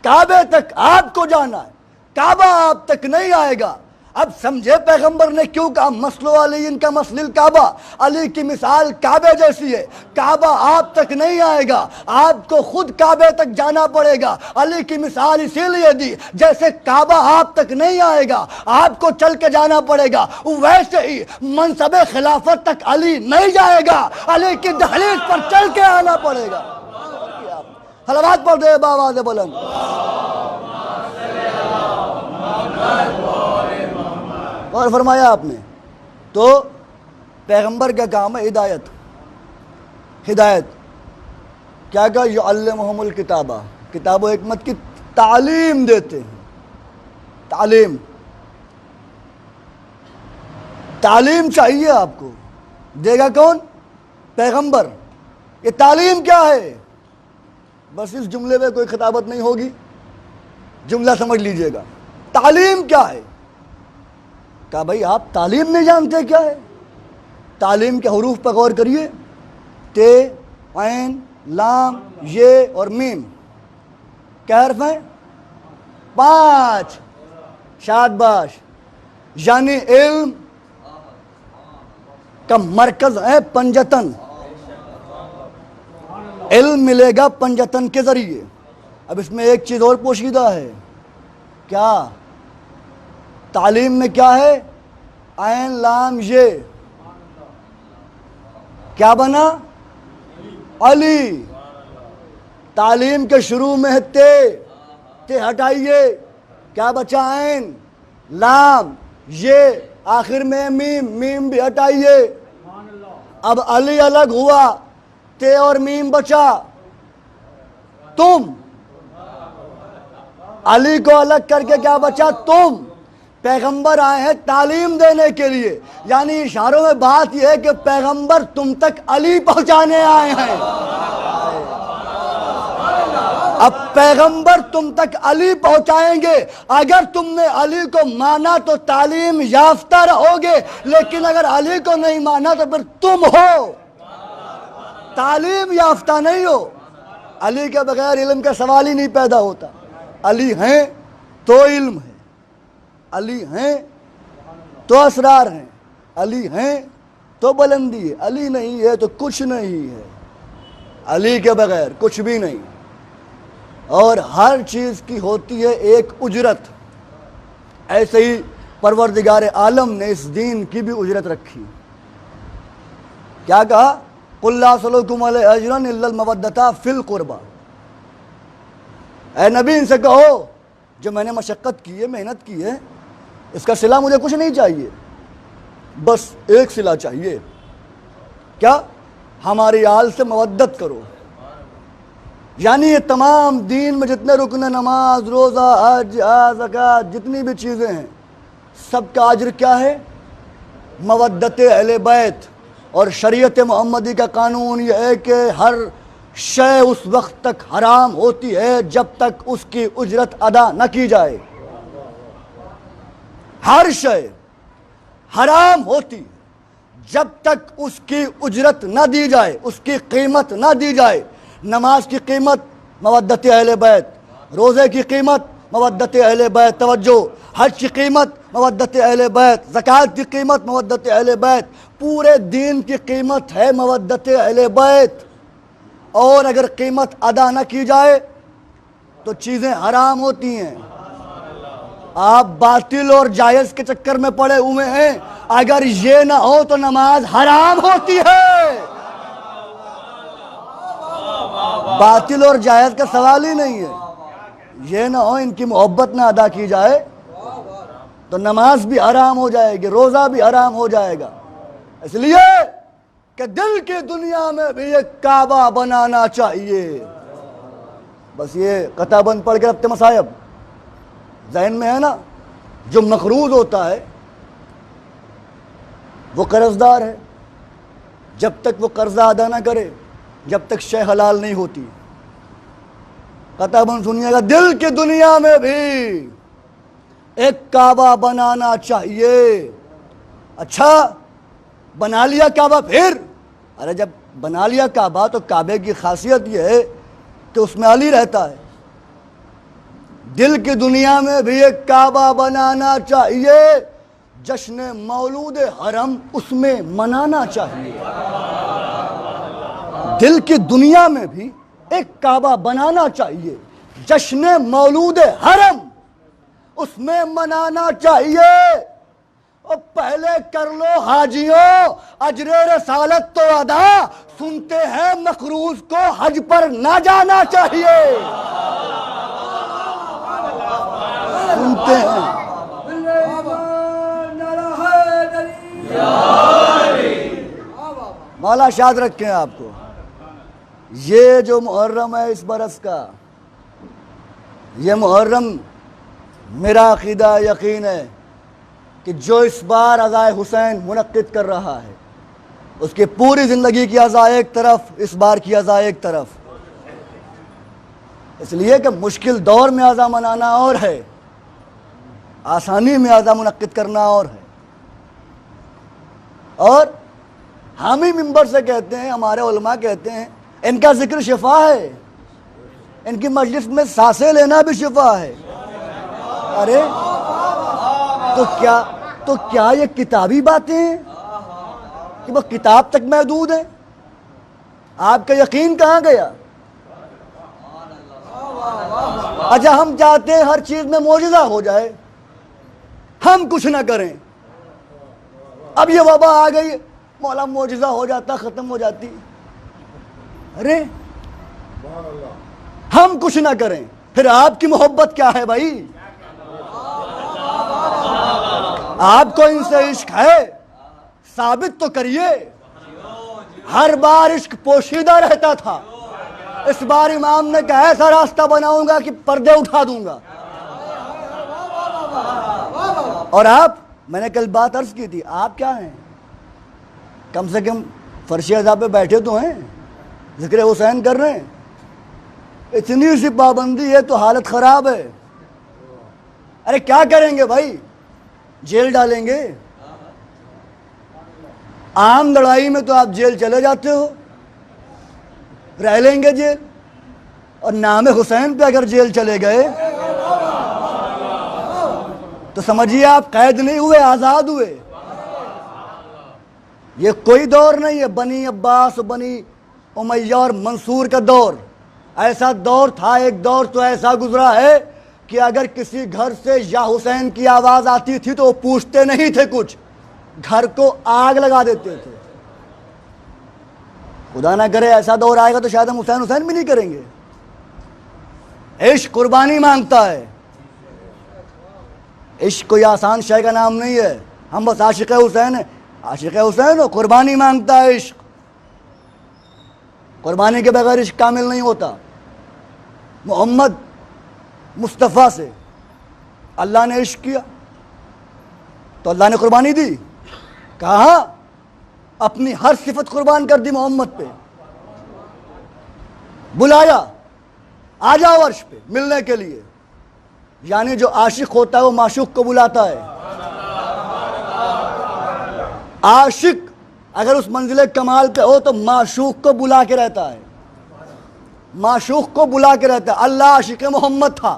کعبے تک آپ کو جانا ہے، کعبہ آپ تک نہیں آئے گا. اب سمجھے پیغمبر نے کیوں کہا مثل علی ان کا مثل الکعبہ، علی کی مثال کعبے جیسی ہے. کعبہ آپ تک نہیں آئے گا، آپ کو خود کعبے تک جانا پڑے گا. علی کی مثال اسی لیے دی جیسے کعبہ آپ تک نہیں آئے گا آپ کو چل کے جانا پڑے گا، ویسے ہی منصب خلافت تک علی نہیں جائے گا، علی کی دہلیز پر چل کے آنا پڑے گا. صلوات پڑھ دے بآواز بلند. اور فرمایا آپ نے تو پیغمبر کا کام ہے ہدایت. ہدایت کیا کہا؟ یعلمہم الکتابہ، کتاب و حکمت کی تعلیم دیتے ہیں. تعلیم تعلیم چاہیے آپ کو، دے گا کون؟ پیغمبر. یہ تعلیم کیا ہے؟ بس اس جملے میں کوئی خطابت نہیں ہوگی، جملہ سمجھ لیجئے گا. تعلیم کیا ہے؟ کہا بھائی آپ تعلیم نہیں جانتے کیا ہے؟ تعلیم کے حروف پر غور کریے، تے، عین، لام، یہ اور میم، کیا حرف ہیں؟ 5۔ شاباش، یعنی علم کا مرکز ہے پنجتن، علم ملے گا پنجتن کے ذریعے۔ اب اس میں ایک چیز اور پوشیدہ ہے، کیا؟ تعلیم میں کیا ہے؟ عین، لام، یہ، کیا بنا؟ علی۔ تعلیم کے شروع میں ہے تے ہٹائیے، کیا بچا؟ عین، لام، یہ، آخر میں میم بھی ہٹائیے۔ اب علی الگ ہوا، تے اور میم بچا، تم۔ علی کو الگ کر کے کیا بچا؟ تم۔ پیغمبر آئے ہیں تعلیم دینے کے لیے، یعنی اشاروں میں بات یہ ہے کہ پیغمبر تم تک علی پہنچانے آئے ہیں۔ اب پیغمبر تم تک علی پہنچائیں گے، اگر تم نے علی کو مانا تو تعلیم یافتہ رہو گے، لیکن اگر علی کو نہیں مانا تو پھر تم ہو تعلیم یافتہ نہیں ہو۔ علی کے بغیر علم کا سوال ہی نہیں پیدا ہوتا۔ علی ہیں تو علم ہے، علی ہیں تو اسرار ہیں، علی ہیں تو بلندی ہے، علی نہیں ہے تو کچھ نہیں ہے۔ علی کے بغیر کچھ بھی نہیں۔ اور ہر چیز کی ہوتی ہے ایک اجرت، ایسے ہی پروردگار عالم نے اس دین کی بھی اجرت رکھی۔ کیا کہا؟ قُلْ لَا أَسْأَلُكُمْ عَلَيْهِ أَجْرًا إِلَّا الْمَوَدَّةَ فِي الْقُرْبَى۔ اے نبی ان سے کہو جو میں نے مشقت کی ہے، محنت کی ہے، اس کا صلہ مجھے کچھ نہیں چاہیے، بس ایک صلہ چاہیے، کیا؟ ہماری آل سے مودت کرو۔ یعنی یہ تمام دین میں جتنے رکن، نماز، روزہ، حج، زکوٰۃ، جتنی بھی چیزیں ہیں، سب کا اجر کیا ہے؟ مودت اہل بیت۔ اور شریعت محمدی کا قانون یہ ہے کہ ہر شے اس وقت تک حرام ہوتی ہے جب تک اس کی اجرت ادا نہ کی جائے۔ ہر شے حرام ہوتی جب تک اس کی اجرت نہ دی جائے، اس کی قیمت نہ دی جائے۔ نماز کی قیمت مودت اہل بیت، روزے کی قیمت مودت اہل بیت، توجہ، حج کی قیمت مودت اہل بیت، زکوٰۃ کی قیمت مودت اہل بیت، پورے دین کی قیمت ہے مودت اہل بیت۔ اور اگر قیمت ادا نہ کی جائے تو چیزیں حرام ہوتی ہیں۔ آپ باطل اور جائز کے چکر میں پڑے ہوئے ہیں، اگر یہ نہ ہو تو نماز حرام ہوتی ہے۔ باطل اور جائز کا سوال ہی نہیں ہے، یہ نہ ہو ان کی محبت نہ ادا کی جائے تو نماز بھی حرام ہو جائے گی، روزہ بھی حرام ہو جائے گا۔ اس لیے کہ دل کی دنیا میں بھی ایک کعبہ بنانا چاہیے۔ بس یہ قطع بند پڑھ کے ربط مصائب ذہن میں ہے نا، جو مقروض ہوتا ہے وہ قرض دار ہے، جب تک وہ قرضہ ادا نہ کرے جب تک شے حلال نہیں ہوتی۔ قطع بند سنیے گا، دل کی دنیا میں بھی ایک کعبہ بنانا چاہیے۔ اچھا بنا لیا کعبہ، پھر ارے جب بنا لیا کعبہ تو کعبے کی خاصیت یہ ہے کہ اس میں علی رہتا ہے۔ دل کی دنیا میں بھی ایک کعبہ بنانا چاہیے، جشن مولود حرم اس میں منانا چاہیے۔ دل کی دنیا میں بھی ایک کعبہ بنانا چاہیے، جشن مولود حرم اس میں منانا چاہیے۔ اور پہلے کر لو حاجیوں اجر رسالت تو ادا، سنتے ہیں مقروض کو حج پر نہ جانا چاہیے۔ سنتے ہیں مولا شاد رکھیں آپ کو۔ یہ جو محرم ہے اس برس کا، یہ محرم میرا عقیدہ یقین ہے کہ جو اس بار عزائے حسین منعقد کر رہا ہے، اس کی پوری زندگی کی عزا ایک طرف، اس بار کی عزا ایک طرف۔ اس لیے کہ مشکل دور میں عزا منانا اور ہے، آسانی میں عزا منعقد کرنا اور ہے۔ اور ہم ہی ممبر سے کہتے ہیں, ہمارے علماء کہتے ہیں ان کا ذکر شفا ہے, ان کی مجلس میں سانسیں لینا بھی شفا ہے. ارے تو کیا یہ کتابی باتیں ہیں کہ وہ کتاب تک محدود ہیں؟ آپ کا یقین کہاں گیا؟ اچھا ہم چاہتے ہیں ہر چیز میں معجزہ ہو جائے, ہم کچھ نہ کریں. اب یہ وبا آ گئی, مولا معجزہ ہو جاتا, ختم ہو جاتی. ارے ہم کچھ نہ کریں, پھر آپ کی محبت کیا ہے بھائی؟ آپ کو ان سے عشق ہے, ثابت تو کریے. ہر بار عشق پوشیدہ رہتا تھا, اس بار امام نے کہا ایسا راستہ بناؤں گا کہ پردے اٹھا دوں گا. اور آپ, میں نے کل بات عرض کی تھی, آپ کیا ہیں؟ کم سے کم فرش اعضاء پہ بیٹھے تو ہیں, ذکر حسین کر رہے ہیں. اتنی سی پابندی ہے تو حالت خراب ہے. ارے کیا کریں گے بھائی؟ جیل ڈالیں گے؟ عام لڑائی میں تو آپ جیل چلے جاتے ہو, رہ لیں گے جیل. اور نام حسین پہ اگر جیل چلے گئے تو سمجھیے آپ قید نہیں ہوئے, آزاد ہوئے. یہ کوئی دور نہیں ہے بنی عباس, بنی امیہ اور منصور کا دور. ایسا دور تھا, ایک دور تو ایسا گزرا ہے کہ اگر کسی گھر سے یا حسین کی آواز آتی تھی تو وہ پوچھتے نہیں تھے کچھ, گھر کو آگ لگا دیتے تھے. خدا نہ کرے ایسا دور آئے گا تو شاید ہم حسین حسین بھی نہیں کریں گے. عشق قربانی مانگتا ہے. عشق کوئی آسان شے کا نام نہیں ہے. ہم بس عاشق حسین ہیں, عاشق حسین ہو, قربانی مانگتا ہے عشق. قربانی کے بغیر عشق کامل نہیں ہوتا. محمد مصطفیٰ سے اللہ نے عشق کیا تو اللہ نے قربانی دی. کہاں؟ اپنی ہر صفت قربان کر دی محمد پہ. بلایا, آ جاؤ عرش پہ ملنے کے لیے. یعنی جو عاشق ہوتا ہے وہ معشوق کو بلاتا ہے. عاشق اگر اس منزل کمال پہ ہو تو معشوق کو بلا کے رہتا ہے, معشوق کو بلا کے رہتا ہے. اللہ عاشق محمد تھا,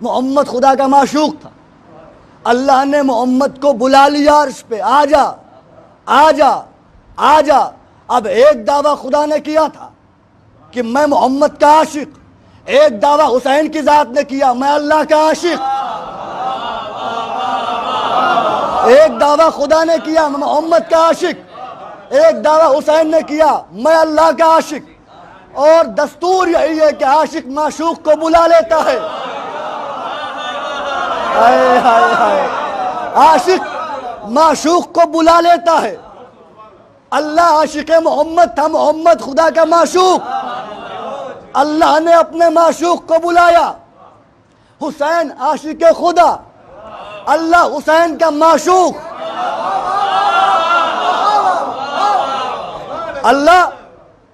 محمد خدا کا معشوق تھا. اللہ نے محمد کو بلا لیا عرش پہ, آ جا آ جا آ جا. اب ایک دعویٰ خدا نے کیا تھا کہ میں محمد کا عاشق, ایک دعویٰ حسین کی ذات نے کیا میں اللہ کا عاشق. ایک دعویٰ خدا نے کیا میں محمد کا عاشق, ایک دعویٰ حسین نے کیا میں اللہ کا عاشق. اور دستور یہی ہے کہ عاشق معشوق کو بلا لیتا ہے. ہائے ہائے ہائے, عاشق معشوق کو بلا لیتا ہے. اللہ عاشق محمد تھا, محمد خدا کا معشوق. اللہ نے اپنے معشوق کو بلایا. حسین عاشق خدا, اللہ حسین کا معشوق. اللہ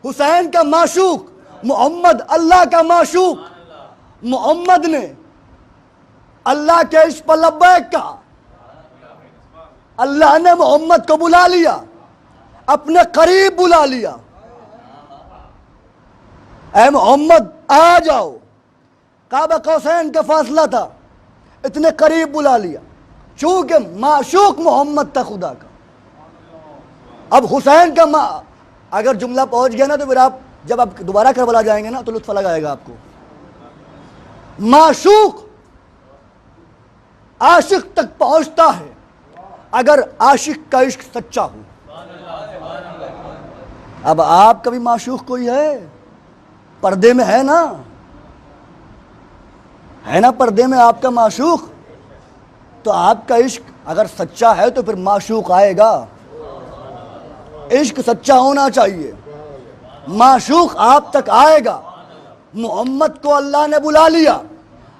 حسین کا معشوق, محمد اللہ کا معشوق. محمد نے اللہ کے عشق پر لبیک کہا. اللہ نے محمد کو بلا لیا, اپنے قریب بلا لیا. اے محمد آ جاؤ. کعبہ قوسین کا فاصلہ تھا, اتنے قریب بلا لیا چونکہ معشوق محمد تھا خدا کا. اب حسین کا اگر جملہ پہنچ گیا نا تو پھر آپ جب آپ دوبارہ کربلا جائیں گے نا تو لطف لگائے گا آپ کو. معشوق عاشق تک پہنچتا ہے اگر عاشق کا عشق سچا ہو. اب آپ کا بھی معشوق کوئی ہے, پردے میں ہے نا, ہے نا پردے میں آپ کا معشوق. تو آپ کا عشق اگر سچا ہے تو پھر معشوق آئے گا. عشق سچا ہونا چاہیے, معشوق آپ تک آئے گا. محمد کو اللہ نے بلا لیا.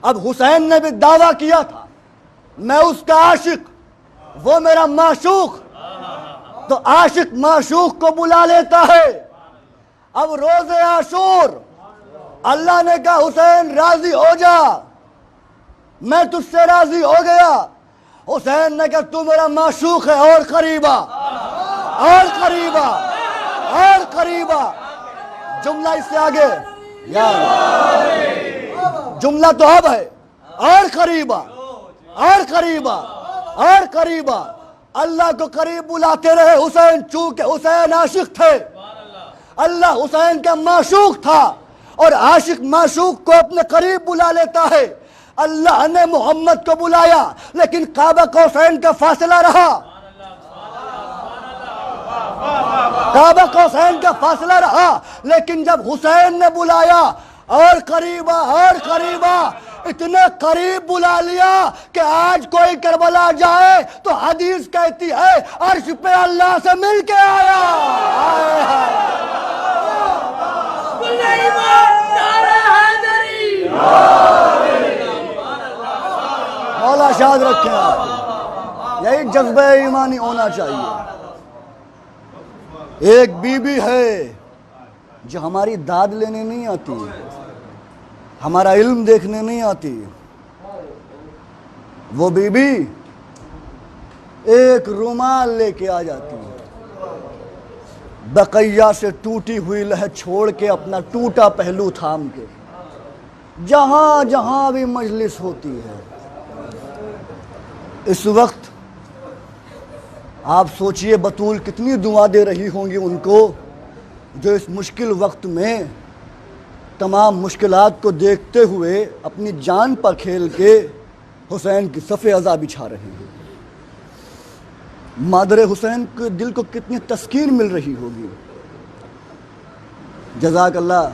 اب حسین نے بھی دعویٰ کیا تھا میں اس کا عاشق, وہ میرا معشوق. تو عاشق معشوق کو بلا لیتا ہے. اب روز عاشور اللہ نے کہا حسین راضی ہو جا, میں تجھ سے راضی ہو گیا. حسین نے کہا تو میرا معشوق ہے اور قریب آ. اور قریبا اور قریبا. جملہ اس سے آگے یا جملہ تو اب ہے اور قریبا اور قریبا اور قریبا. اللہ کو قریب بلاتے رہے حسین، چونکہ حسین عاشق تھے. اللہ حسین کا معشوق تھا اور عاشق معشوق کو اپنے قریب بلا لیتا ہے. اللہ نے محمد کو بلایا لیکن کعبہ قوسین کا فاصلہ رہا. کعبہ قوسین کا فاصلہ رہا لیکن جب حسین نے بلایا اور قریبا اور قریبا، اتنے قریب بلا لیا کہ آج کوئی کربلا جائے تو حدیث کہتی ہے عرش پہ اللہ سے مل کے آیا. مولا شاد رکھیں آپ. یہی جذبہ ایمانی ہونا چاہیے. ایک بی بی ہے جو ہماری داد لینے نہیں آتی، ہمارا علم دیکھنے نہیں آتی. وہ بی بی ایک رومال لے کے آ جاتی ہے، بقیہ سے ٹوٹی ہوئی لہ چھوڑ کے اپنا ٹوٹا پہلو تھام کے جہاں جہاں بھی مجلس ہوتی ہے. اس وقت آپ سوچئے بطول کتنی دعا دے رہی ہوں گی ان کو جو اس مشکل وقت میں تمام مشکلات کو دیکھتے ہوئے اپنی جان پر کھیل کے حسین کی صف عزا بچھا رہے ہیں. مادر حسین کے دل کو کتنی تسکین مل رہی ہوگی. جزاک اللہ.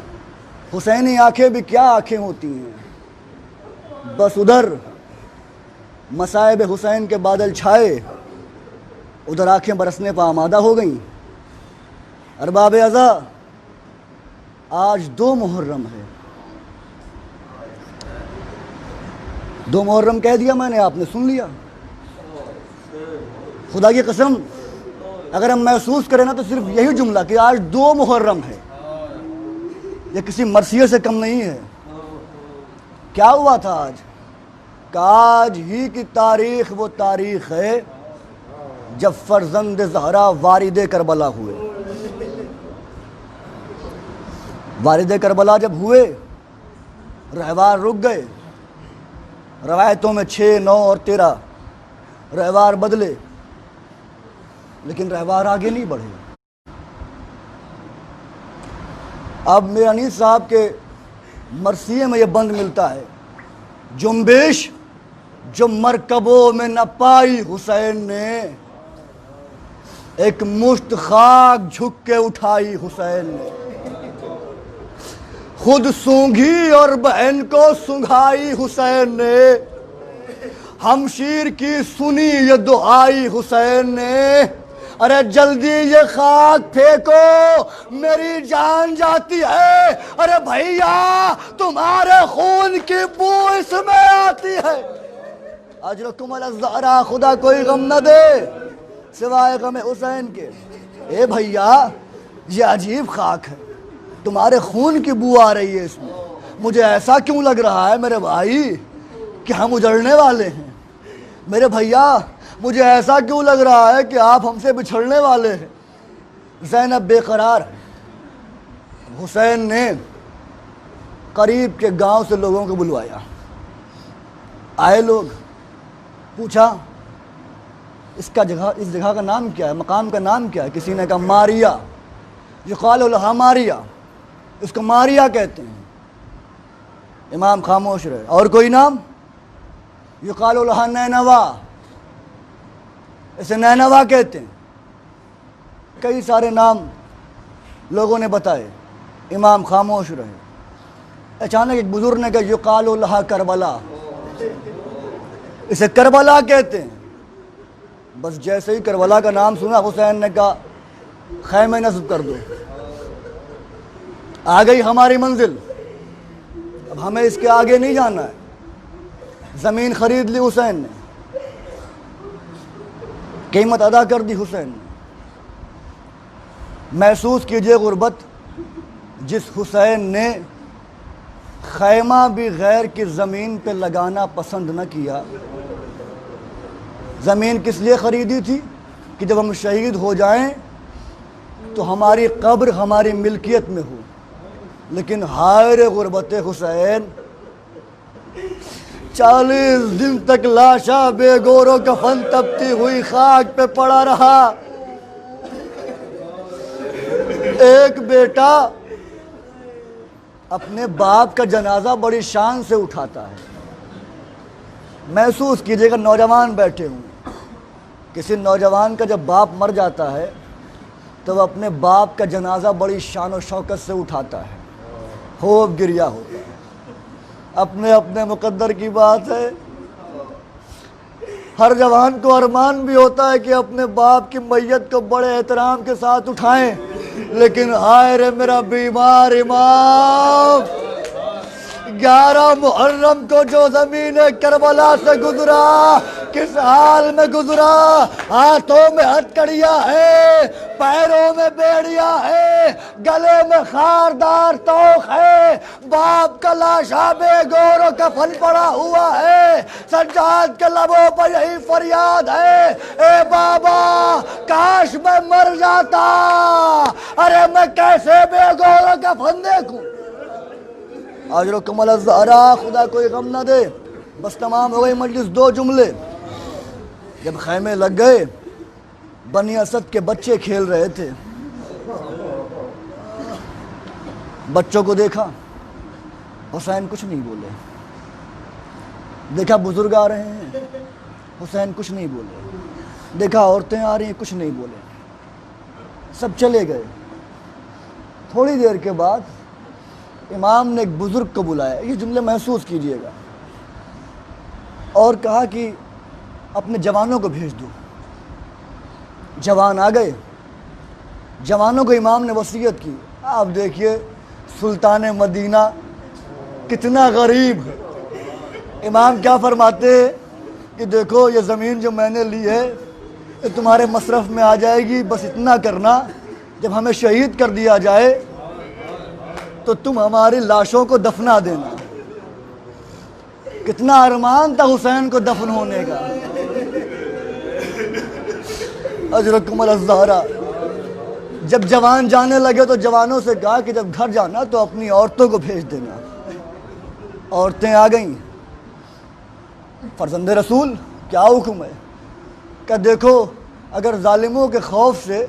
حسینی آنکھیں بھی کیا آنکھیں ہوتی ہیں. بس ادھر مصائب حسین کے بادل چھائے، ادھر آنکھیں برسنے پر آمادہ ہو گئیں. ارباب عزا، آج 2 محرم ہے. 2 محرم کہہ دیا میں نے، آپ نے سن لیا. خدا کی قسم اگر ہم محسوس کریں نا تو صرف یہی جملہ کہ آج 2 محرم ہے، یہ کسی مرثیے سے کم نہیں ہے. کیا ہوا تھا آج؟ کہ آج ہی کی تاریخ وہ تاریخ ہے جب فرزند زہرا وارد کربلا ہوئے. وارد کربلا جب ہوئے رہوار رک گئے. روایتوں میں 6، 9 اور 13 رہوار بدلے لیکن رہوار آگے نہیں بڑھے. اب میرانی صاحب کے مرثیے میں یہ بند ملتا ہے، جنبش جو مرکبوں میں نہ پائی حسین نے، ایک مشت خاک جھک کے اٹھائی حسین نے. خود سونگھی اور بہن کو سنگھائی حسین نے، ہمشیر کی سنی یہ دعائی حسین نے. ارے جلدی یہ خاک پھینکو میری جان جاتی ہے. ارے بھیا تمہارے خون کی بو اس میں آتی ہے. اجرکم علی الزہرا، خدا کوئی غم نہ دے سوائے غم حسین کے. اے بھیا یہ عجیب خاک ہے، تمہارے خون کی بو آ رہی ہے اس میں. مجھے ایسا کیوں لگ رہا ہے میرے بھائی کہ ہم اجڑنے والے ہیں. میرے بھیا مجھے ایسا کیوں لگ رہا ہے کہ آپ ہم سے بچھڑنے والے ہیں. زینب بے قرار. حسین نے قریب کے گاؤں سے لوگوں کو بلوایا. آئے لوگ، پوچھا اس جگہ کا نام کیا ہے، مقام کا نام کیا ہے. کسی نے کہا ماریا. یقال لہا ماریا، اس کو ماریا کہتے ہیں. امام خاموش رہے. اور کوئی نام؟ یقال لہا نینوا، اسے نینوا کہتے ہیں. کئی سارے نام لوگوں نے بتائے. امام خاموش رہے. اچانک ایک بزرگ نے کہا یقال لہا کربلا، اسے کربلا کہتے ہیں. بس جیسے ہی کربلا کا نام سنا حسین نے کہا خیمے نصب کر دو، آ گئی ہماری منزل، اب ہمیں اس کے آگے نہیں جانا ہے. زمین خرید لی حسین نے، قیمت ادا کر دی حسین نے. محسوس کیجئے غربت، جس حسین نے خیمہ بھی غیر کی زمین پہ لگانا پسند نہ کیا. زمین کس لیے خریدی تھی؟ کہ جب ہم شہید ہو جائیں تو ہماری قبر ہماری ملکیت میں ہو، لیکن ہائے رے غربت حسین، 40 دن تک لاشا بے گورو کفن تپتی ہوئی خاک پہ پڑا رہا۔ ایک بیٹا اپنے باپ کا جنازہ بڑی شان سے اٹھاتا ہے۔ محسوس کیجئے گا، نوجوان بیٹھے ہوں، کسی نوجوان کا جب باپ مر جاتا ہے تو وہ اپنے باپ کا جنازہ بڑی شان و شوکت سے اٹھاتا ہے، خوب گریا ہوتا ہے۔ اپنے اپنے مقدر کی بات ہے، ہر جوان کو ارمان بھی ہوتا ہے کہ اپنے باپ کی میت کو بڑے احترام کے ساتھ اٹھائیں، لیکن ہائے رے میرا بیمار امام، 11 محرم کو جو زمین کربلا سے گزرا، کس حال میں گزرا؟ ہاتھوں میں ہتکڑیاں ہے، پیروں میں بیڑیاں ہے، گلے میں خاردار توق ہے، باپ کا لاشا بے گور و کفن پڑا ہوا ہے، سجاد کے لبوں پر یہی فریاد ہے، اے بابا کاش میں مر جاتا، ارے میں کیسے بے گور و کفن دیکھوں؟ اجرکم الزہرا، خدا کوئی غم نہ دے۔ بس تمام ہو گئی مجلس، 2 جملے۔ جب خیمے لگ گئے، بنی اسد کے بچے کھیل رہے تھے، بچوں کو دیکھا، حسین کچھ نہیں بولے۔ دیکھا بزرگ آ رہے ہیں، حسین کچھ نہیں بولے۔ دیکھا عورتیں آ رہی ہیں، کچھ نہیں بولے، سب چلے گئے۔ تھوڑی دیر کے بعد امام نے ایک بزرگ کو بلایا، یہ جملے محسوس کیجئے گا، اور کہا کہ اپنے جوانوں کو بھیج دو۔ جوان آ گئے، جوانوں کو امام نے وصیت کی۔ آپ دیکھیے سلطان مدینہ کتنا غریب ہے۔ امام کیا فرماتے ہیں کہ دیکھو یہ زمین جو میں نے لی ہے یہ تمہارے مصرف میں آ جائے گی، بس اتنا کرنا جب ہمیں شہید کر دیا جائے تو تم ہماری لاشوں کو دفنا دینا۔ کتنا ارمان تھا حسین کو دفن ہونے کا۔ اجرکم الزہرا۔ جب جوان جانے لگے تو جوانوں سے کہا کہ جب گھر جانا تو اپنی عورتوں کو بھیج دینا۔ عورتیں آ گئیں، فرزند رسول کیا حکم ہے؟ کہ دیکھو اگر ظالموں کے خوف سے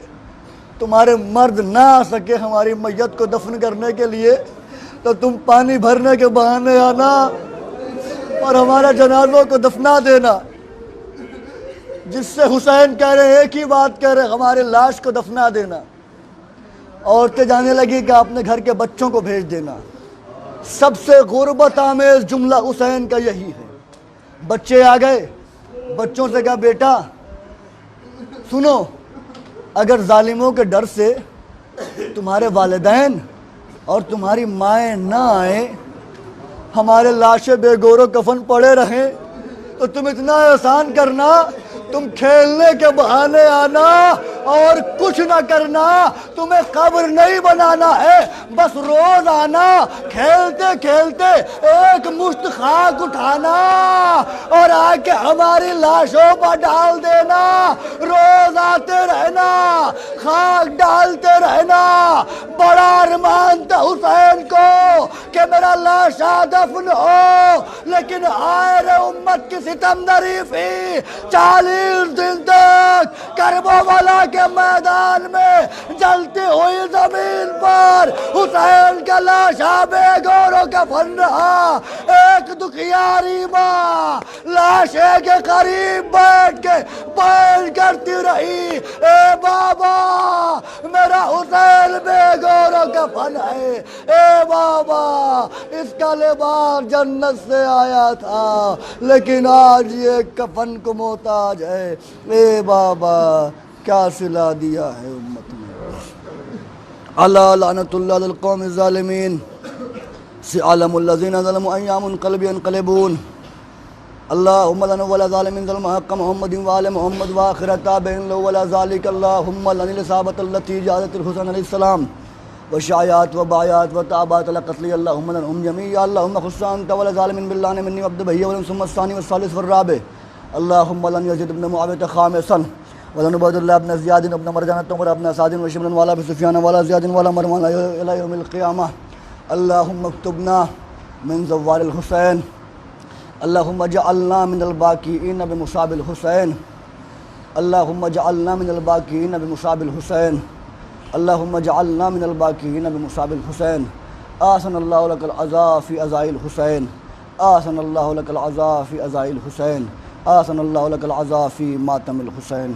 تمہارے مرد نہ آ سکے ہماری میت کو دفن کرنے کے لیے تو تم پانی بھرنے کے بہانے آنا اور ہمارا جنازوں کو دفنا دینا۔ جس سے حسین کہہ رہے ایک ہی بات کہہ رہے، ہمارے لاش کو دفنا دینا۔ عورتیں جانے لگی کہ اپنے گھر کے بچوں کو بھیج دینا۔ سب سے غربت آمیز جملہ حسین کا یہی ہے۔ بچے آ گئے، بچوں سے کہا بیٹا سنو، اگر ظالموں کے ڈر سے تمہارے والدین اور تمہاری مائیں نہ آئیں، ہمارے لاشیں بے گور و کفن پڑے رہیں، تو تم اتنا احسان کرنا، تم کھیلنے کے بہانے آنا اور کچھ نہ کرنا، تمہیں قبر نہیں بنانا ہے، بس روز آنا، کھیلتے کھیلتے ایک مشت خاک اٹھانا اور آ کے ہماری لاشوں پر ڈال دینا، روز آتے رہنا، خاک ڈالتے رہنا۔ بڑا ارمان تھا حسین کو کہ میرا لاشا دفن ہو، لیکن آئے رے امت کی ستم ظریفی، 40 دن تک کربلا کے میدان میں جلتی ہوئی زمین پر حسین کا لاشا بے گور و کفن رہا۔ ایک دکھیاری ماں لاشے کے قریب بیٹھ کے بیل کرتی رہی، اے بابا میرا حسین بے گور و کفن ہے، اے بابا اس کا لباس جنت سے آیا تھا لیکن آج یہ کفن کو محتاج ہے، اے بابا کیا صلہ دیا ہے امت میں۔ اللہ لعنت اللہ للقوم الظالمین، سعالم الذین ظلموا ایام انقلب ينقلبون، اللہم لن ولا ظالمین ظلم حق محمد وآل محمد وآخر تابعین لو ولا ذالک، اللہم لن الاصابت التي جازت الحسن علیہ السلام وشایات وبایات وتعبات لقتلی، اللہم لنہم جمیع، اللہم خصوصا انت ولا ظالمین باللعن منی وعبد بہی ولن ثم الثانی والثالث والرابع، اللہم لن یزد ابن معاویہ خامسا، وزن عبد الله بن زياد بن مرجان عمر بن سعد وشمل والا بسفيان والا زياد والا مروان إلى يوم القيامة. اللهم اكتبنا من زوال الحسين. اللهم اجعلنا من الباقين بمصاب الحسين. اللهم اجعلنا من الباقين بمصاب الحسين. اللهم اجعلنا من الباقين بمصاب الحسين. آسن الله لك العزاء في أزاء الحسين. آسن الله لك العزاء في أزاء الحسين. آسن الله لك العزاء في ماتم الحسين.